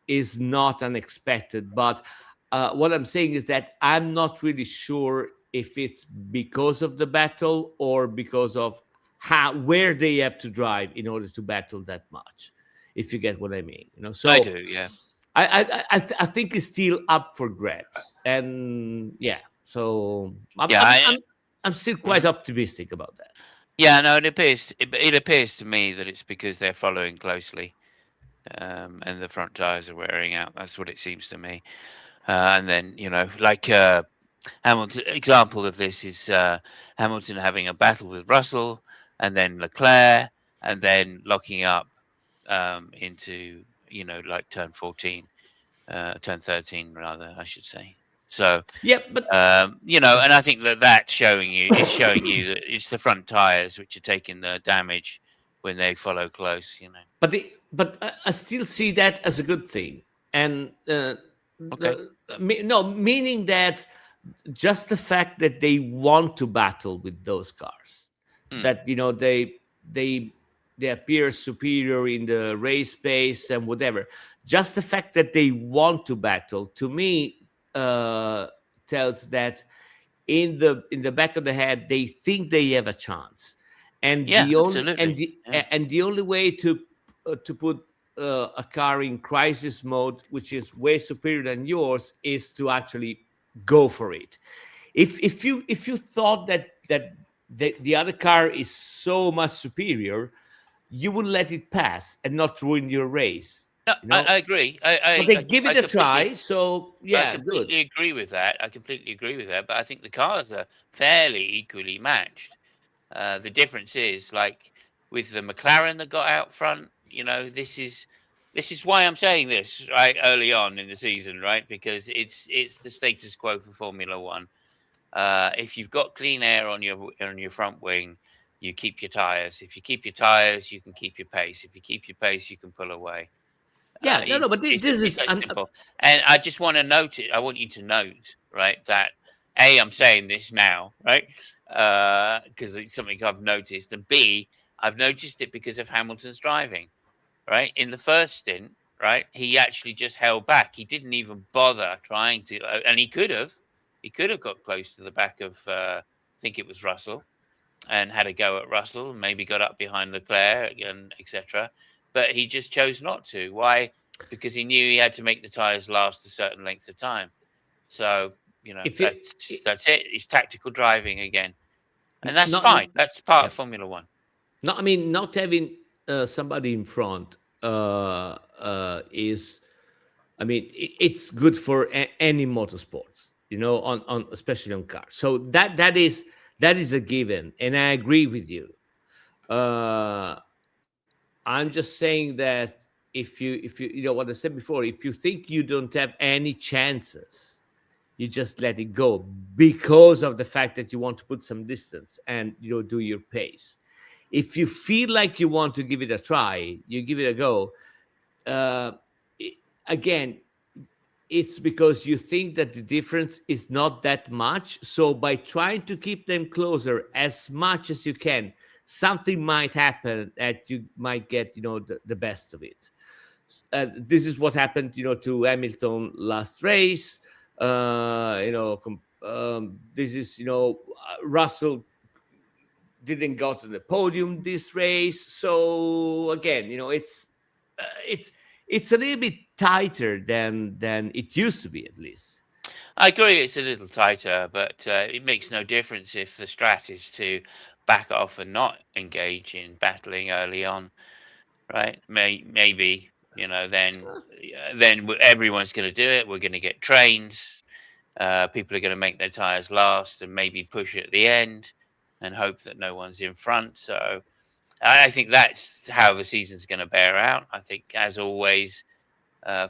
is not unexpected. But what I'm saying is that I'm not really sure if it's because of the battle or because of where they have to drive in order to battle that much, if you get what I mean. So I do, yeah. I think it's still up for grabs, and yeah. So I'm still quite optimistic about that. Yeah, no, it appears to me that it's because they're following closely, and the front tires are wearing out. That's what it seems to me. And then like Hamilton, example of this is Hamilton having a battle with Russell, and then Leclerc, and then locking up into like turn 14, turn 13 rather, I should say. So yeah, but and I think that's showing you that it's the front tires which are taking the damage when they follow close. But I still see that as a good thing, and Okay. meaning that just the fact that they want to battle with those cars, that they appear superior in the race pace and whatever. Just the fact that they want to battle, to me, tells that in the back of the head they think they have a chance, and Yeah, the only absolutely. and the only way to put a car in crisis mode, which is way superior than yours, is to actually go for it. If you thought that the other car is so much superior, you would let it pass and not ruin your race. No, I agree. But they give it a try, so I yeah, completely good. agree with that. I completely agree with that. But I think the cars are fairly equally matched. The difference is, like with the McLaren that got out front, this is why I'm saying this right early on in the season, right? Because it's the status quo for Formula One. If you've got clean air on your front wing, you keep your tires. If you keep your tires, you can keep your pace. If you keep your pace, you can pull away. Yeah, no, but this It's is that simple. And I just want to note it. I want you to note, right, that I'm saying this now, right, because it's something I've noticed, and B, I've noticed it because of Hamilton's driving, right. In the first stint, right, he actually just held back. He didn't even bother trying to, and he could have. He could have got close to the back of, I think it was Russell, and had a go at Russell, and maybe got up behind Leclerc and etc. But he just chose not to. Why? Because he knew he had to make the tires last a certain length of time. So that's it. It's tactical driving again, and that's fine. That's part of Formula One. No, I mean, not having somebody in front is, I mean, it's good for any motorsports, on especially on cars. So that is a given, and I agree with you. I'm just saying that if you what I said before, if you think you don't have any chances, you just let it go because of the fact that you want to put some distance and do your pace. If you feel like you want to give it a try, you give it a go. uh, Again, it's because you think that the difference is not that much. So by trying to keep them closer as much as you can, something might happen that you might get the best of it. This is what happened to Hamilton last race. This is Russell didn't go to the podium this race. So again, it's it's a little bit tighter than it used to be, at least. I agree it's a little tighter, but it makes no difference if the strat is to back off and not engage in battling early on, right? Maybe, then everyone's going to do it. We're going to get trains. People are going to make their tires last and maybe push at the end and hope that no one's in front. So I think that's how the season's going to bear out. I think, as always,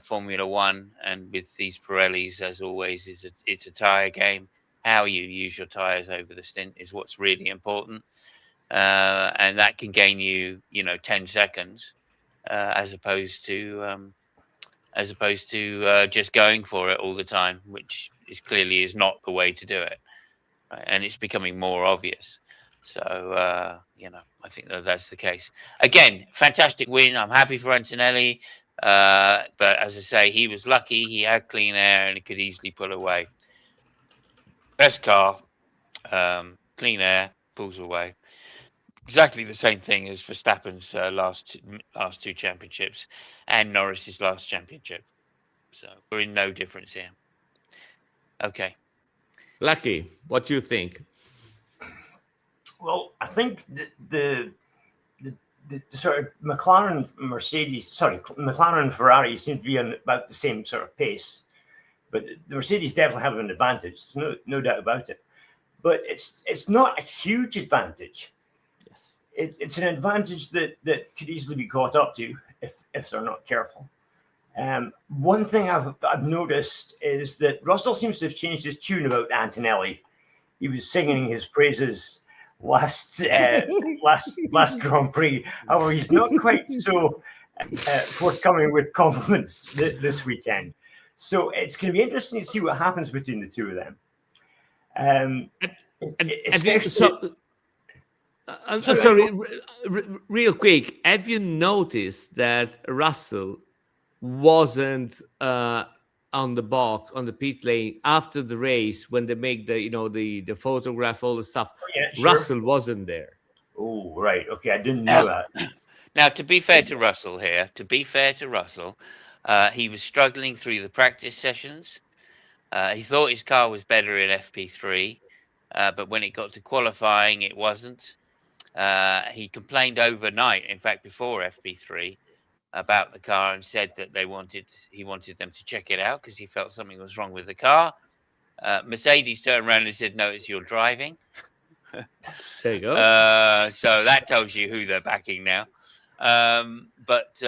Formula One and with these Pirellis, as always, it's a tyre game. How you use your tyres over the stint is what's really important, and that can gain you, 10 seconds, as opposed to just going for it all the time, which clearly is not the way to do it, right? And it's becoming more obvious. So I think that's the case. Again, fantastic win. I'm happy for Antonelli. But as I say, he was lucky. He had clean air and he could easily pull away. Best car, clean air, pulls away. Exactly the same thing as Verstappen's last two championships and Norris's last championship. So we're in no difference here. Okay. Lucky, what do you think? Well, I think the sort of McLaren and Ferrari seem to be on about the same sort of pace, but the Mercedes definitely have an advantage. There's no doubt about it. But it's not a huge advantage. Yes. It's an advantage that could easily be caught up to if they're not careful. One thing I've noticed is that Russell seems to have changed his tune about Antonelli. He was singing his praises last Grand Prix. However, he's not quite so forthcoming with compliments this weekend. So it's going to be interesting to see what happens between the two of them. I'm sorry, real quick. Have you noticed that Russell wasn't on the pit lane after the race when they make the photograph, all the stuff? Oh, yeah, sure. Russell wasn't there. Oh, right. Okay, I didn't know that. Now, to be fair to Russell here, he was struggling through the practice sessions. He thought his car was better in FP3, but when it got to qualifying, it wasn't. He complained overnight, in fact, before FP3, about the car and said that he wanted them to check it out because he felt something was wrong with the car. Mercedes turned around and said, "No, it's your driving." There you go. So that tells you who they're backing now. But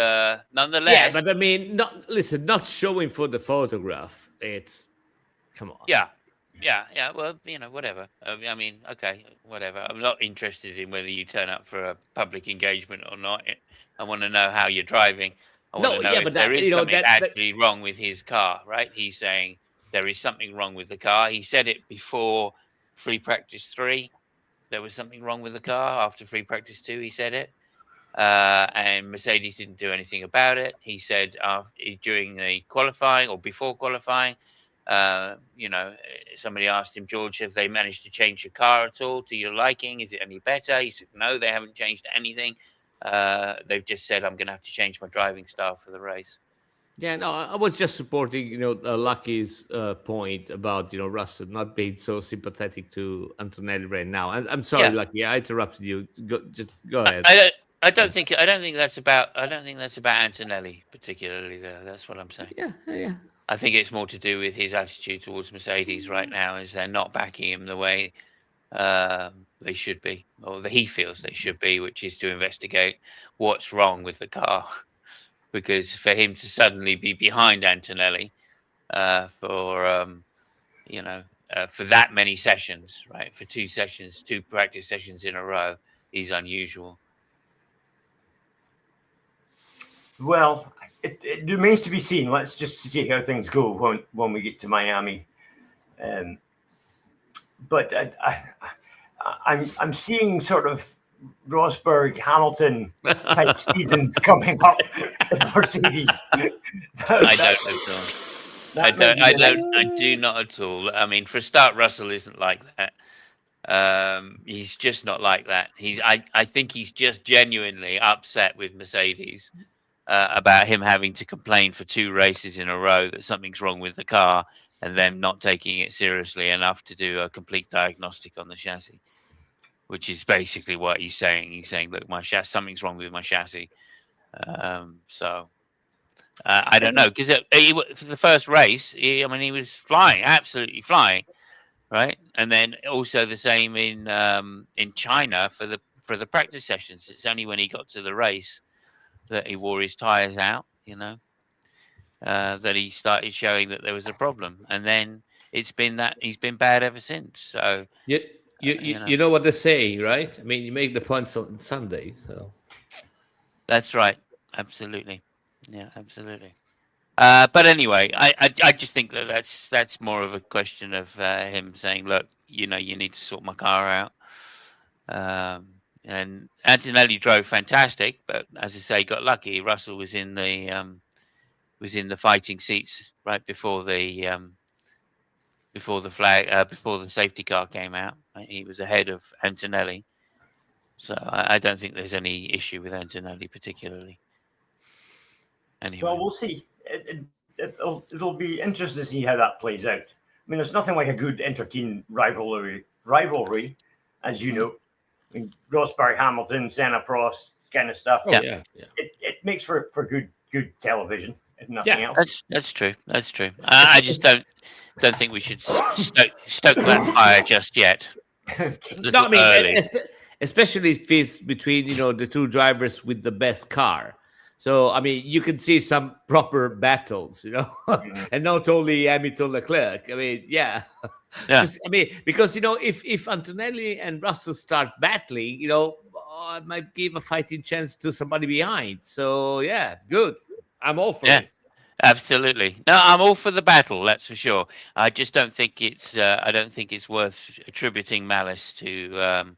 nonetheless, yeah. But I mean, not showing for the photograph. It's come on. Yeah. Well, whatever. I mean, okay, whatever. I'm not interested in whether you turn up for a public engagement or not. I want to know how you're driving. I want to know if there is something actually wrong with his car, right? He's saying there is something wrong with the car. He said it before free practice 3. There was something wrong with the car. After free practice 2, he said it. And Mercedes didn't do anything about it. He said during the qualifying or before qualifying, somebody asked him, "George, have they managed to change your car at all to your liking? Is it any better?" He said, "No, they haven't changed anything. They've just said I'm going to have to change my driving style for the race." Yeah, no, I was just supporting, Lucky's point about, Russell not being so sympathetic to Antonelli right now. I'm sorry, Lucky, I interrupted you. Go ahead. I don't think that's about Antonelli particularly. There, that's what I'm saying. Yeah. I think it's more to do with his attitude towards Mercedes right now, is they're not backing him the way they should be, or that he feels they should be, which is to investigate what's wrong with the car. Because for him to suddenly be behind Antonelli for for that many sessions, right? For 2 practice sessions in a row is unusual. Well, it remains to be seen. Let's just see how things go when we get to Miami. But I'm seeing sort of Rosberg Hamilton type seasons coming up with Mercedes. I don't know. I do not at all. I mean, for a start, Russell isn't like that. He's just not like that. I think he's just genuinely upset with Mercedes about him having to complain for 2 races in a row that something's wrong with the car, and them not taking it seriously enough to do a complete diagnostic on the chassis, which is basically what he's saying. He's saying, look, something's wrong with my chassis. So I don't know, because for the first race, he was flying, absolutely flying, right? And then also the same in China for the practice sessions. It's only when he got to the race that he wore his tires out, that he started showing that there was a problem, and then he's been bad ever since. So you know what they say, right? I mean, you make the points on Sunday, so that's right. Absolutely, yeah, absolutely. But anyway, I just think that's more of a question of him saying, look, you need to sort my car out. And Antonelli drove fantastic, but as I say, got lucky. Russell was in the fighting seats right before the safety car came out. He was ahead of Antonelli, so I don't think there's any issue with Antonelli particularly. Anyway. Well, we'll see. It'll be interesting to see how that plays out. I mean, there's nothing like a good entertaining rivalry, as you know. I mean, Rosberg, Hamilton, Senna, Prost kind of stuff. Yeah. It makes for good television, if nothing else. That's true. That's true. I just don't think we should stoke that fire just yet. No, I mean, especially if it's between the 2 drivers with the best car. So I mean, you can see some proper battles, and not only Hamilton Leclerc. I mean, yeah. Just, I mean, because if Antonelli and Russell start battling, it might give a fighting chance to somebody behind. So yeah, good. I'm all for it. Absolutely. No, I'm all for the battle. That's for sure. I just don't think it's. I don't think it's worth attributing malice to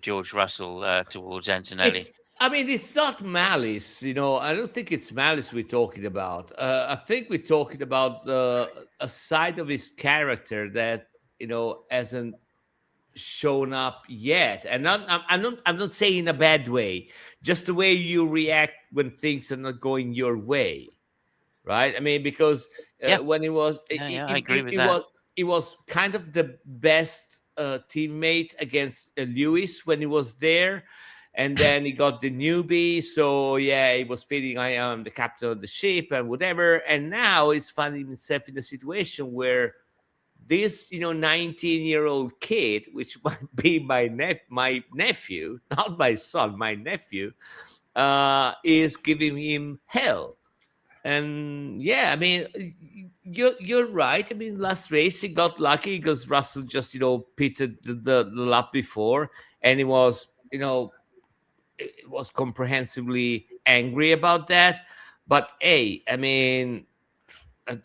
George Russell towards Antonelli. It's not malice. I don't think it's malice we're talking about. I think we're talking about a side of his character that hasn't shown up yet. And I'm not saying in a bad way. Just the way you react when things are not going your way. Right? I mean, because when it was, I agree with that. It was kind of the best teammate against Lewis when he was there, and then he got the newbie. So yeah, he was feeling I am the captain of the ship and whatever. And now he's finding himself in a situation where this 19-year-old kid, which might be my nephew, not my son, my nephew, is giving him hell. And yeah, I mean, you're right. I mean, last race he got lucky because Russell just pitted the lap before, and he was comprehensively angry about that. But hey, I mean,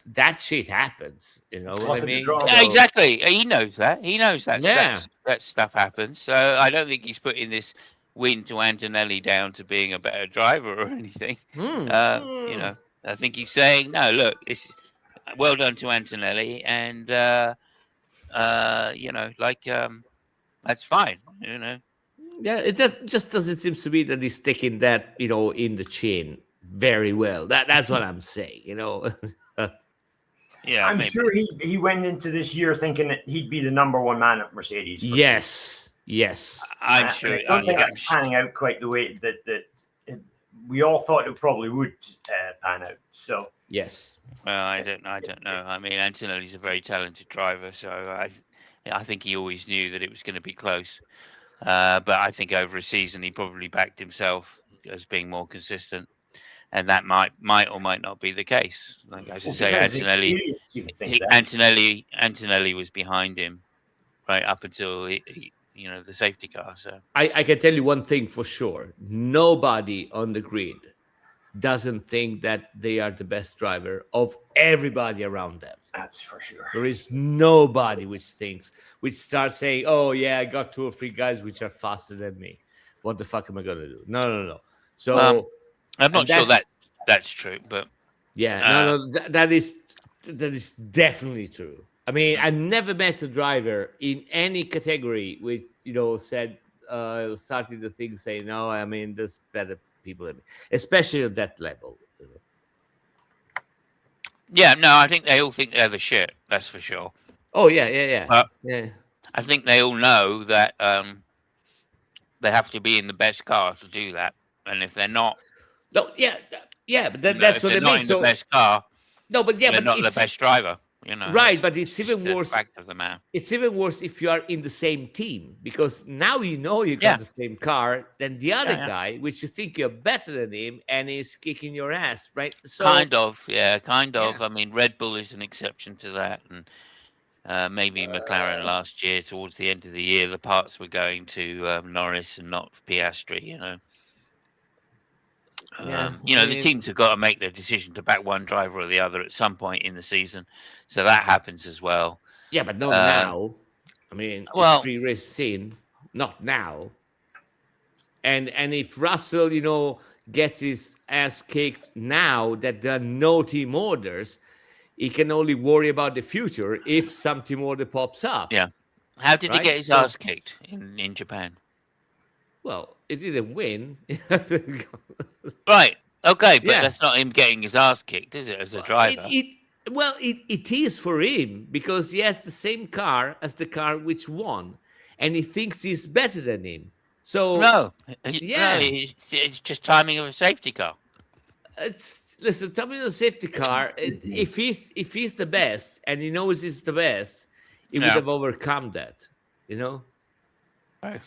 that shit happens. You know what I mean? Yeah, exactly. He knows that. He knows that. Yeah. That stuff happens. So I don't think he's putting this win to Antonelli down to being a better driver or anything. I think he's saying, no, look, it's well done to Antonelli, and that's fine. Yeah, it just doesn't seem to be that he's taking that in the chin very well. That's what I'm saying. Yeah, I'm sure he went into this year thinking that he'd be the number 1 man at Mercedes. Yes. I'm sure. I don't think that's panning out quite the way that we all thought it probably would pan out. So yes. Well, I don't know. I mean, Antonelli's a very talented driver, so I think he always knew that it was going to be close. But I think over a season he probably backed himself as being more consistent. and that might or might not be the case. Like as I say, because of experience, you would think that. Antonelli was behind him right up until the safety car. So I can tell you one thing for sure: nobody on the grid doesn't think that they are the best driver of everybody around them. That's for sure. There is nobody which starts saying, "Oh yeah, I got 2 or 3 guys which are faster than me. What the fuck am I gonna do?" No. So I'm not sure that's true, but yeah, that is definitely true. I mean, I never met a driver in any category which said started the thing saying, "No, I mean, there's better people than me," especially at that level. Yeah, no, I think they all think they're the shit. That's for sure. Oh yeah. But Yeah. I think they all know that they have to be in the best car to do that, and if they're not, No, yeah, but that's what I mean. Not in the best car, no, but yeah, they're but not the it's best driver. right. But it's even worse. Fact of the matter. It's even worse if you are in the same team, because now you got the same car than the other guy, which you think you're better than him, and he's kicking your ass, right? So kind of. I mean, Red Bull is an exception to that, and maybe McLaren last year, towards the end of the year, the parts were going to Norris and not Piastri. The teams have got to make their decision to back one driver or the other at some point in the season, so that happens as well. Yeah, but not now. I mean, it's free race scene, not now. And if Russell, gets his ass kicked now that there are no team orders, he can only worry about the future if some team order pops up. Yeah. How did he get his ass kicked in Japan? Well, it didn't win. Right. Okay, but that's not him getting his ass kicked, is it, as a driver? It is for him, because he has the same car as the car which won, and he thinks he's better than him. So it's just timing of a safety car. Listen, timing of a safety car. If he's the best and he knows he's the best, he would have overcome that. Right.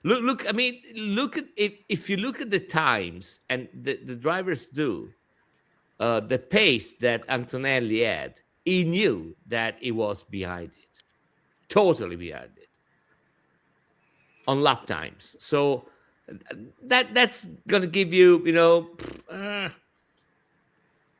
Look. I mean, look at if you look at the times and the drivers do. The pace that Antonelli had, he knew that he was behind it, totally behind it, on lap times. So that's gonna give you,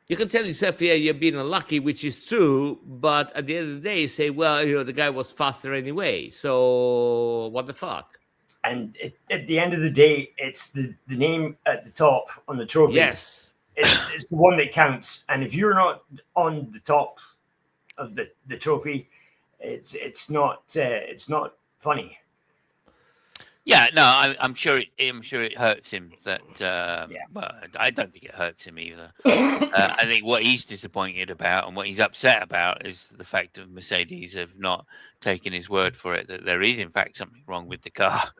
you can tell yourself, yeah, you're being unlucky, which is true. But at the end of the day, you say, well, the guy was faster anyway. So what the fuck? And at the end of the day, it's the name at the top on the trophy. Yes. It's the one that counts, and if you're not on the top of the trophy, it's not funny. Yeah, no, I'm sure it hurts him that. Well, I don't think it hurts him either. I think what he's disappointed about and what he's upset about is the fact that Mercedes have not taken his word for it, that there is in fact something wrong with the car,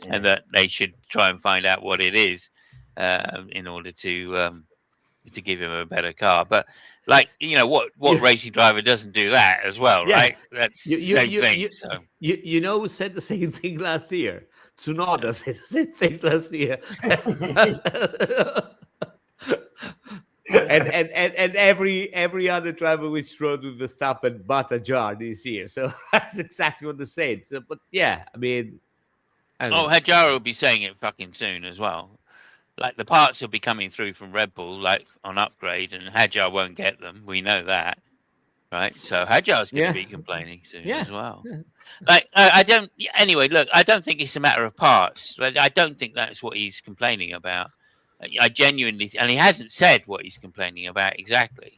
and that they should try and find out what it is. In order to give him a better car, but what racing driver doesn't do that as well, right? That's the same thing. Who said the same thing last year? Tsunoda said the same thing last year, and every other driver which rode with Verstappen but a jar this year. So that's exactly what they said. So, but yeah, I mean, Hadjar will be saying it fucking soon as well. Like the parts will be coming through from Red Bull, like on upgrade, and Hadjar won't get them. We know that, right? So Hadjar's going to be complaining soon as well. Yeah. Like I don't. Anyway, look, I don't think it's a matter of parts. I don't think that's what he's complaining about. I genuinely, and he hasn't said what he's complaining about exactly.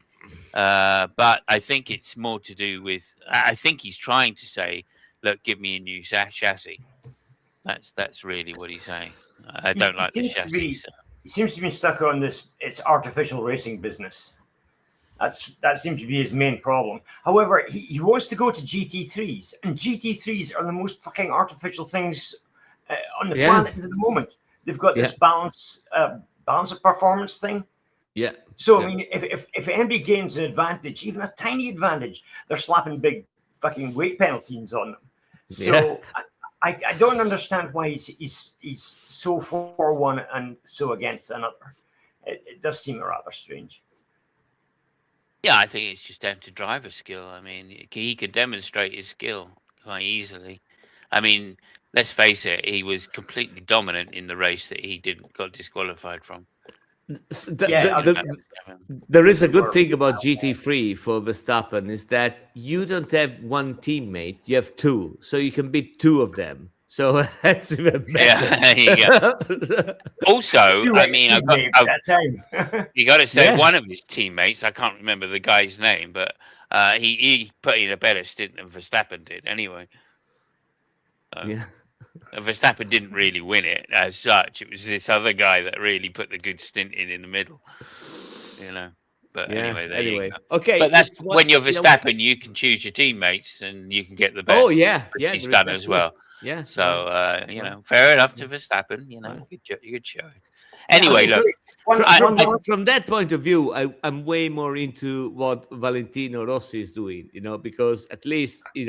But I think it's more to do with. I think he's trying to say, "Look, give me a new chassis." That's really what he's saying. I don't like the chassis. He seems to be stuck on this. It's artificial racing business. That seems to be his main problem. However, he wants to go to GT3s, and GT3s are the most fucking artificial things on the planet at the moment. They've got this balance of performance thing. Yeah. So I mean, if anybody gains an advantage, even a tiny advantage, they're slapping big fucking weight penalties on them. So. I don't understand why he's so for one and so against another. It does seem rather strange. Yeah, I think it's just down to driver skill. I mean, he can demonstrate his skill quite easily. I mean, let's face it, he was completely dominant in the race that he got disqualified from. There is a good thing about GT3 for Verstappen is that you don't have one teammate, you have two, so you can beat two of them. So that's even better. Yeah, there you go. Also, I mean, you got to say one of his teammates. I can't remember the guy's name, but he put in a better stint than Verstappen did. Anyway, Verstappen didn't really win it as such. It was this other guy that really put the good stint in the middle. You know. But anyway, there you go. Okay, but that's when you're Verstappen, you can choose your teammates and you can get the best. Oh yeah, he's done as well. Yeah. So you know, fair enough to Verstappen. You know, good show. Anyway, look. From that point of view, I'm way more into what Valentino Rossi is doing. You know, because at least he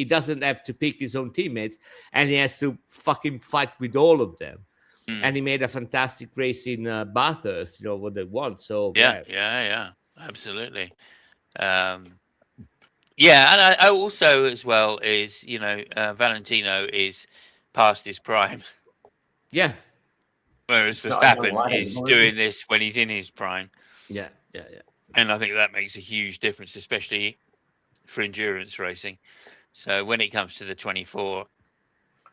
doesn't have to pick his own teammates, and he has to fucking fight with all of them. And he made a fantastic race in Bathurst, what they want. So yeah, absolutely. And I also as well is Valentino is past his prime. Yeah. Whereas Verstappen is doing this when he's in his prime. Yeah. And I think that makes a huge difference, especially for endurance racing. So when it comes to the 24,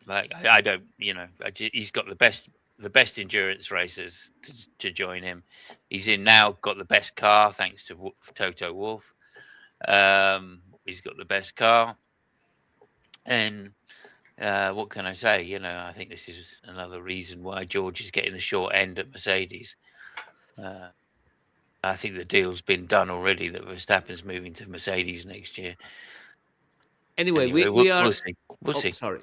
like I don't, he's got the best endurance racers to join him. He's got the best car thanks to Toto Wolff. He's got the best car, and what can I say? I think this is another reason why George is getting the short end at Mercedes. I think the deal's been done already that Verstappen's moving to Mercedes next year. Anyway, we are. We'll see. Sorry.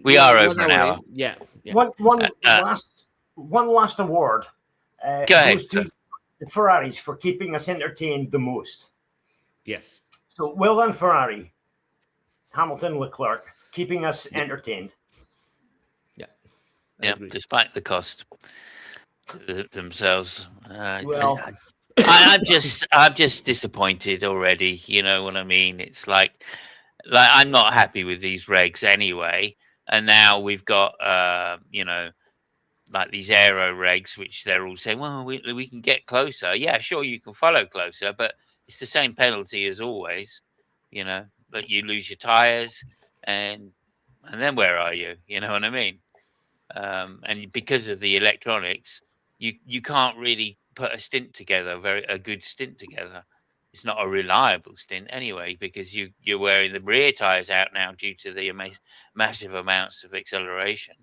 We are over an hour. Yeah. One last award. Go ahead. Goes to the Ferraris for keeping us entertained the most. Yes. So well done, Ferrari. Hamilton, Leclerc, keeping us entertained. Yeah, despite the cost to themselves. Well, I'm just disappointed already. You know what I mean? It's like I'm not happy with these regs anyway. And now we've got, like these aero regs, which they're all saying, well, we can get closer. Yeah, sure, you can follow closer, but it's the same penalty as always, that you lose your tires and then where are you? You know what I mean? And because of the electronics, you can't really put a good stint together. It's not a reliable stint anyway, because you're wearing the rear tires out now due to the massive amounts of acceleration,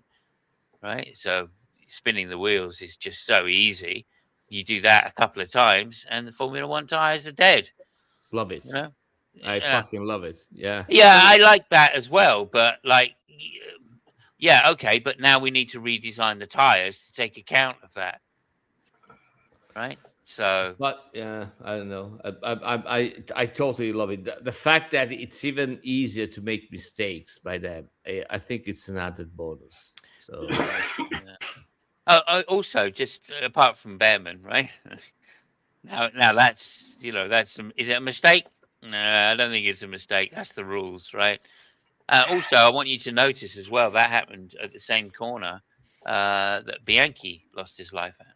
right? So spinning the wheels is just so easy. You do that a couple of times and the Formula One tires are dead. Love it. I fucking love it. Yeah. Yeah, I like that as well. But okay. But now we need to redesign the tires to take account of that. Right. So, but yeah, I don't know. I totally love it. The fact that it's even easier to make mistakes by them, I think it's an added bonus. So, also, just apart from Behrman, right? Now that's is it a mistake? No, I don't think it's a mistake. That's the rules, right? Also, I want you to notice as well that happened at the same corner that Bianchi lost his life at.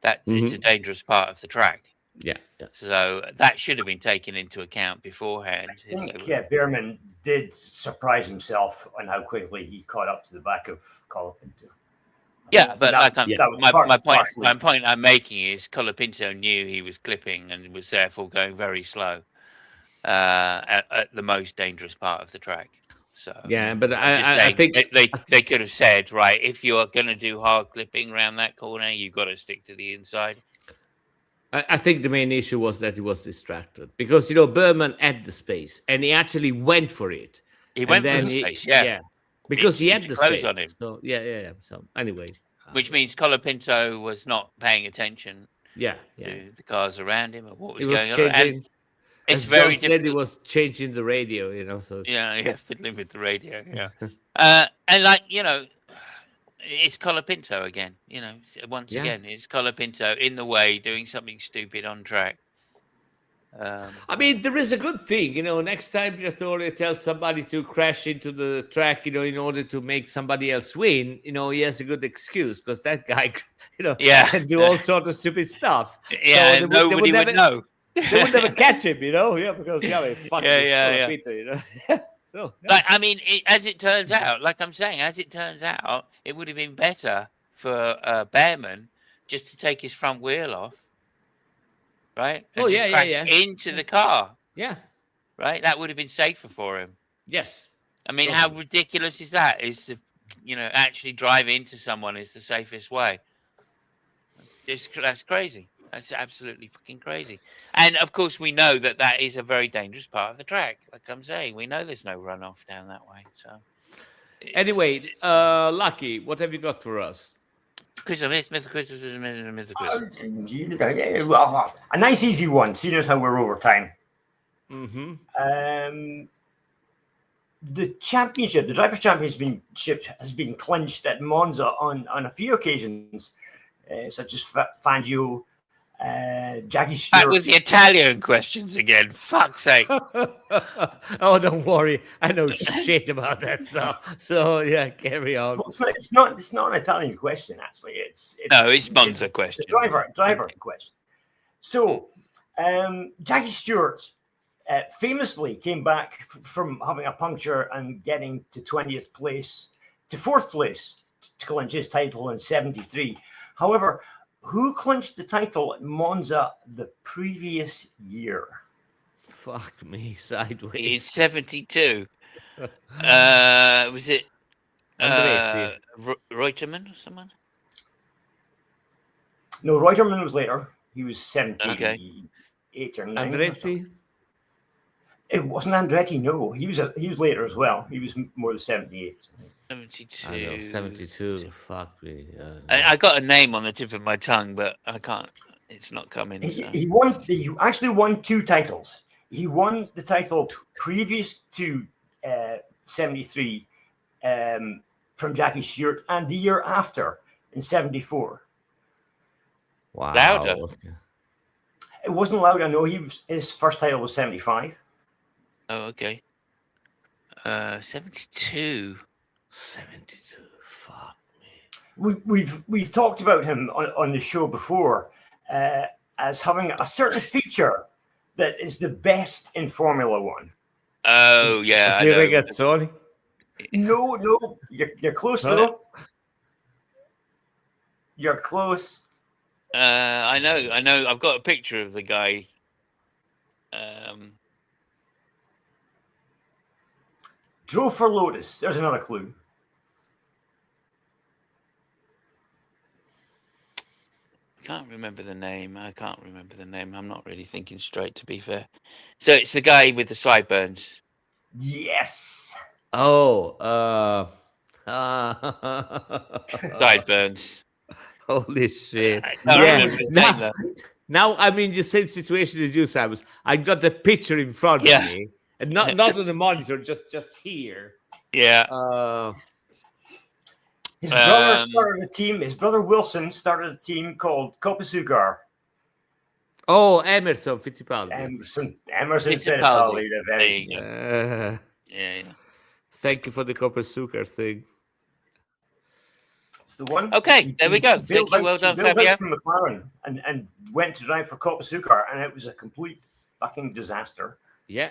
That is a dangerous part of the track. Yeah. So that should have been taken into account beforehand. I think Behrman did surprise himself on how quickly he caught up to the back of Colapinto. Yeah, but my point I'm making is Colapinto knew he was clipping and was therefore going very slow at the most dangerous part of the track. So yeah, but I think they could have said, right, if you are going to do hard clipping around that corner, you've got to stick to the inside. I think the main issue was that he was distracted because Behrman had the space and he actually went for it. He went for the space, yeah. Because he had the space on him. So yeah. So anyway, which means Colapinto was not paying attention. To the cars around him and what was going on. And it's very difficult. Said he was changing the radio, So fiddling with the radio. Yeah, and it's Colapinto again. You know, once Yeah. again, it's Colapinto in the way doing something stupid on track. I mean, there is a good thing, you know. Next time, just only tell somebody to crash into the track, you know, in order to make somebody else win. You know, he has a good excuse because that guy, you know, Yeah. can do all sorts of stupid stuff. Yeah, they and nobody would know. They would never catch him, you know. Yeah, because fuck this Yeah. Peter, you know. So, yeah. Like, I mean, as it turns out, like I'm saying, as it turns out, it would have been better for Behrman just to take his front wheel off, right? And just crash into the car. Yeah. Right? That would have been safer for him. Yes. I mean, how ridiculous is that? Is to, you know, actually drive into someone is the safest way. That's crazy. That's absolutely fucking crazy. And of course, we know that that is a very dangerous part of the track. Like I'm saying, we know there's no runoff down that way. So anyway, Lucky, what have you got for us? A nice easy one, seeing as how we're over time. Mm-hmm. The championship, the Drivers' Championship has been clinched at Monza on a few occasions, such as Fangio, Jackie Stewart. Back with the Italian questions again. Fuck's sake. Oh, don't worry. I know shit about that stuff. So yeah, carry on. Well, it's not an Italian question, actually. It's Monza question. It's a driver question. So, Jackie Stewart famously came back from having a puncture and getting to 20th place to 4th place to clinch his title in 73. However, who clinched the title at Monza the previous year? Fuck me, sideways. In 72. Was it Reutemann or someone? No, Reutemann was later. He was 78 or 9. Andretti? It wasn't Andretti, no. He was later as well. He was more than 78. 72. I know, 72. Fuck me. I got a name on the tip of my tongue, but I can't. It's not coming. He actually won 2 titles. He won the title previous to 73 from Jackie Stewart, and the year after in 74. Wow. Lauda. Okay. It wasn't Lauda. No, his first title was 75. Oh, okay. 72. 72. Fuck me. We've talked about him on the show before as having a certain feature that is the best in Formula One. Oh yeah. Regazzoni? No, you're close though. You're close. I know. I've got a picture of the guy. Drove for Lotus. There's another clue. Can't remember the name. I'm not really thinking straight, to be fair. So it's the guy with the sideburns. Yes. Oh, Sideburns. Holy shit. Yeah. Now I'm in the same situation as you, Sam. I got the picture in front of me. And not on the monitor, just here. Yeah. His brother started a team. His brother Wilson started a team called Copasugar. Oh, Emerson Fittipaldi. Emerson Fittipaldi. Yeah. Thank you for the Copasugar thing. It's the one. Okay, there we go. Thank you. Well done, Fabio. From McLaren and went to drive for Copasugar, and it was a complete fucking disaster. Yeah.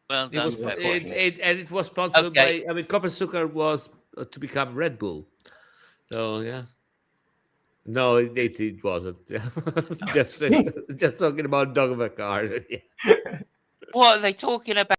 Well done. It was sponsored by. I mean, Copasugar was to become Red Bull. So yeah. No, it wasn't. just talking about dog of a car. What are they talking about?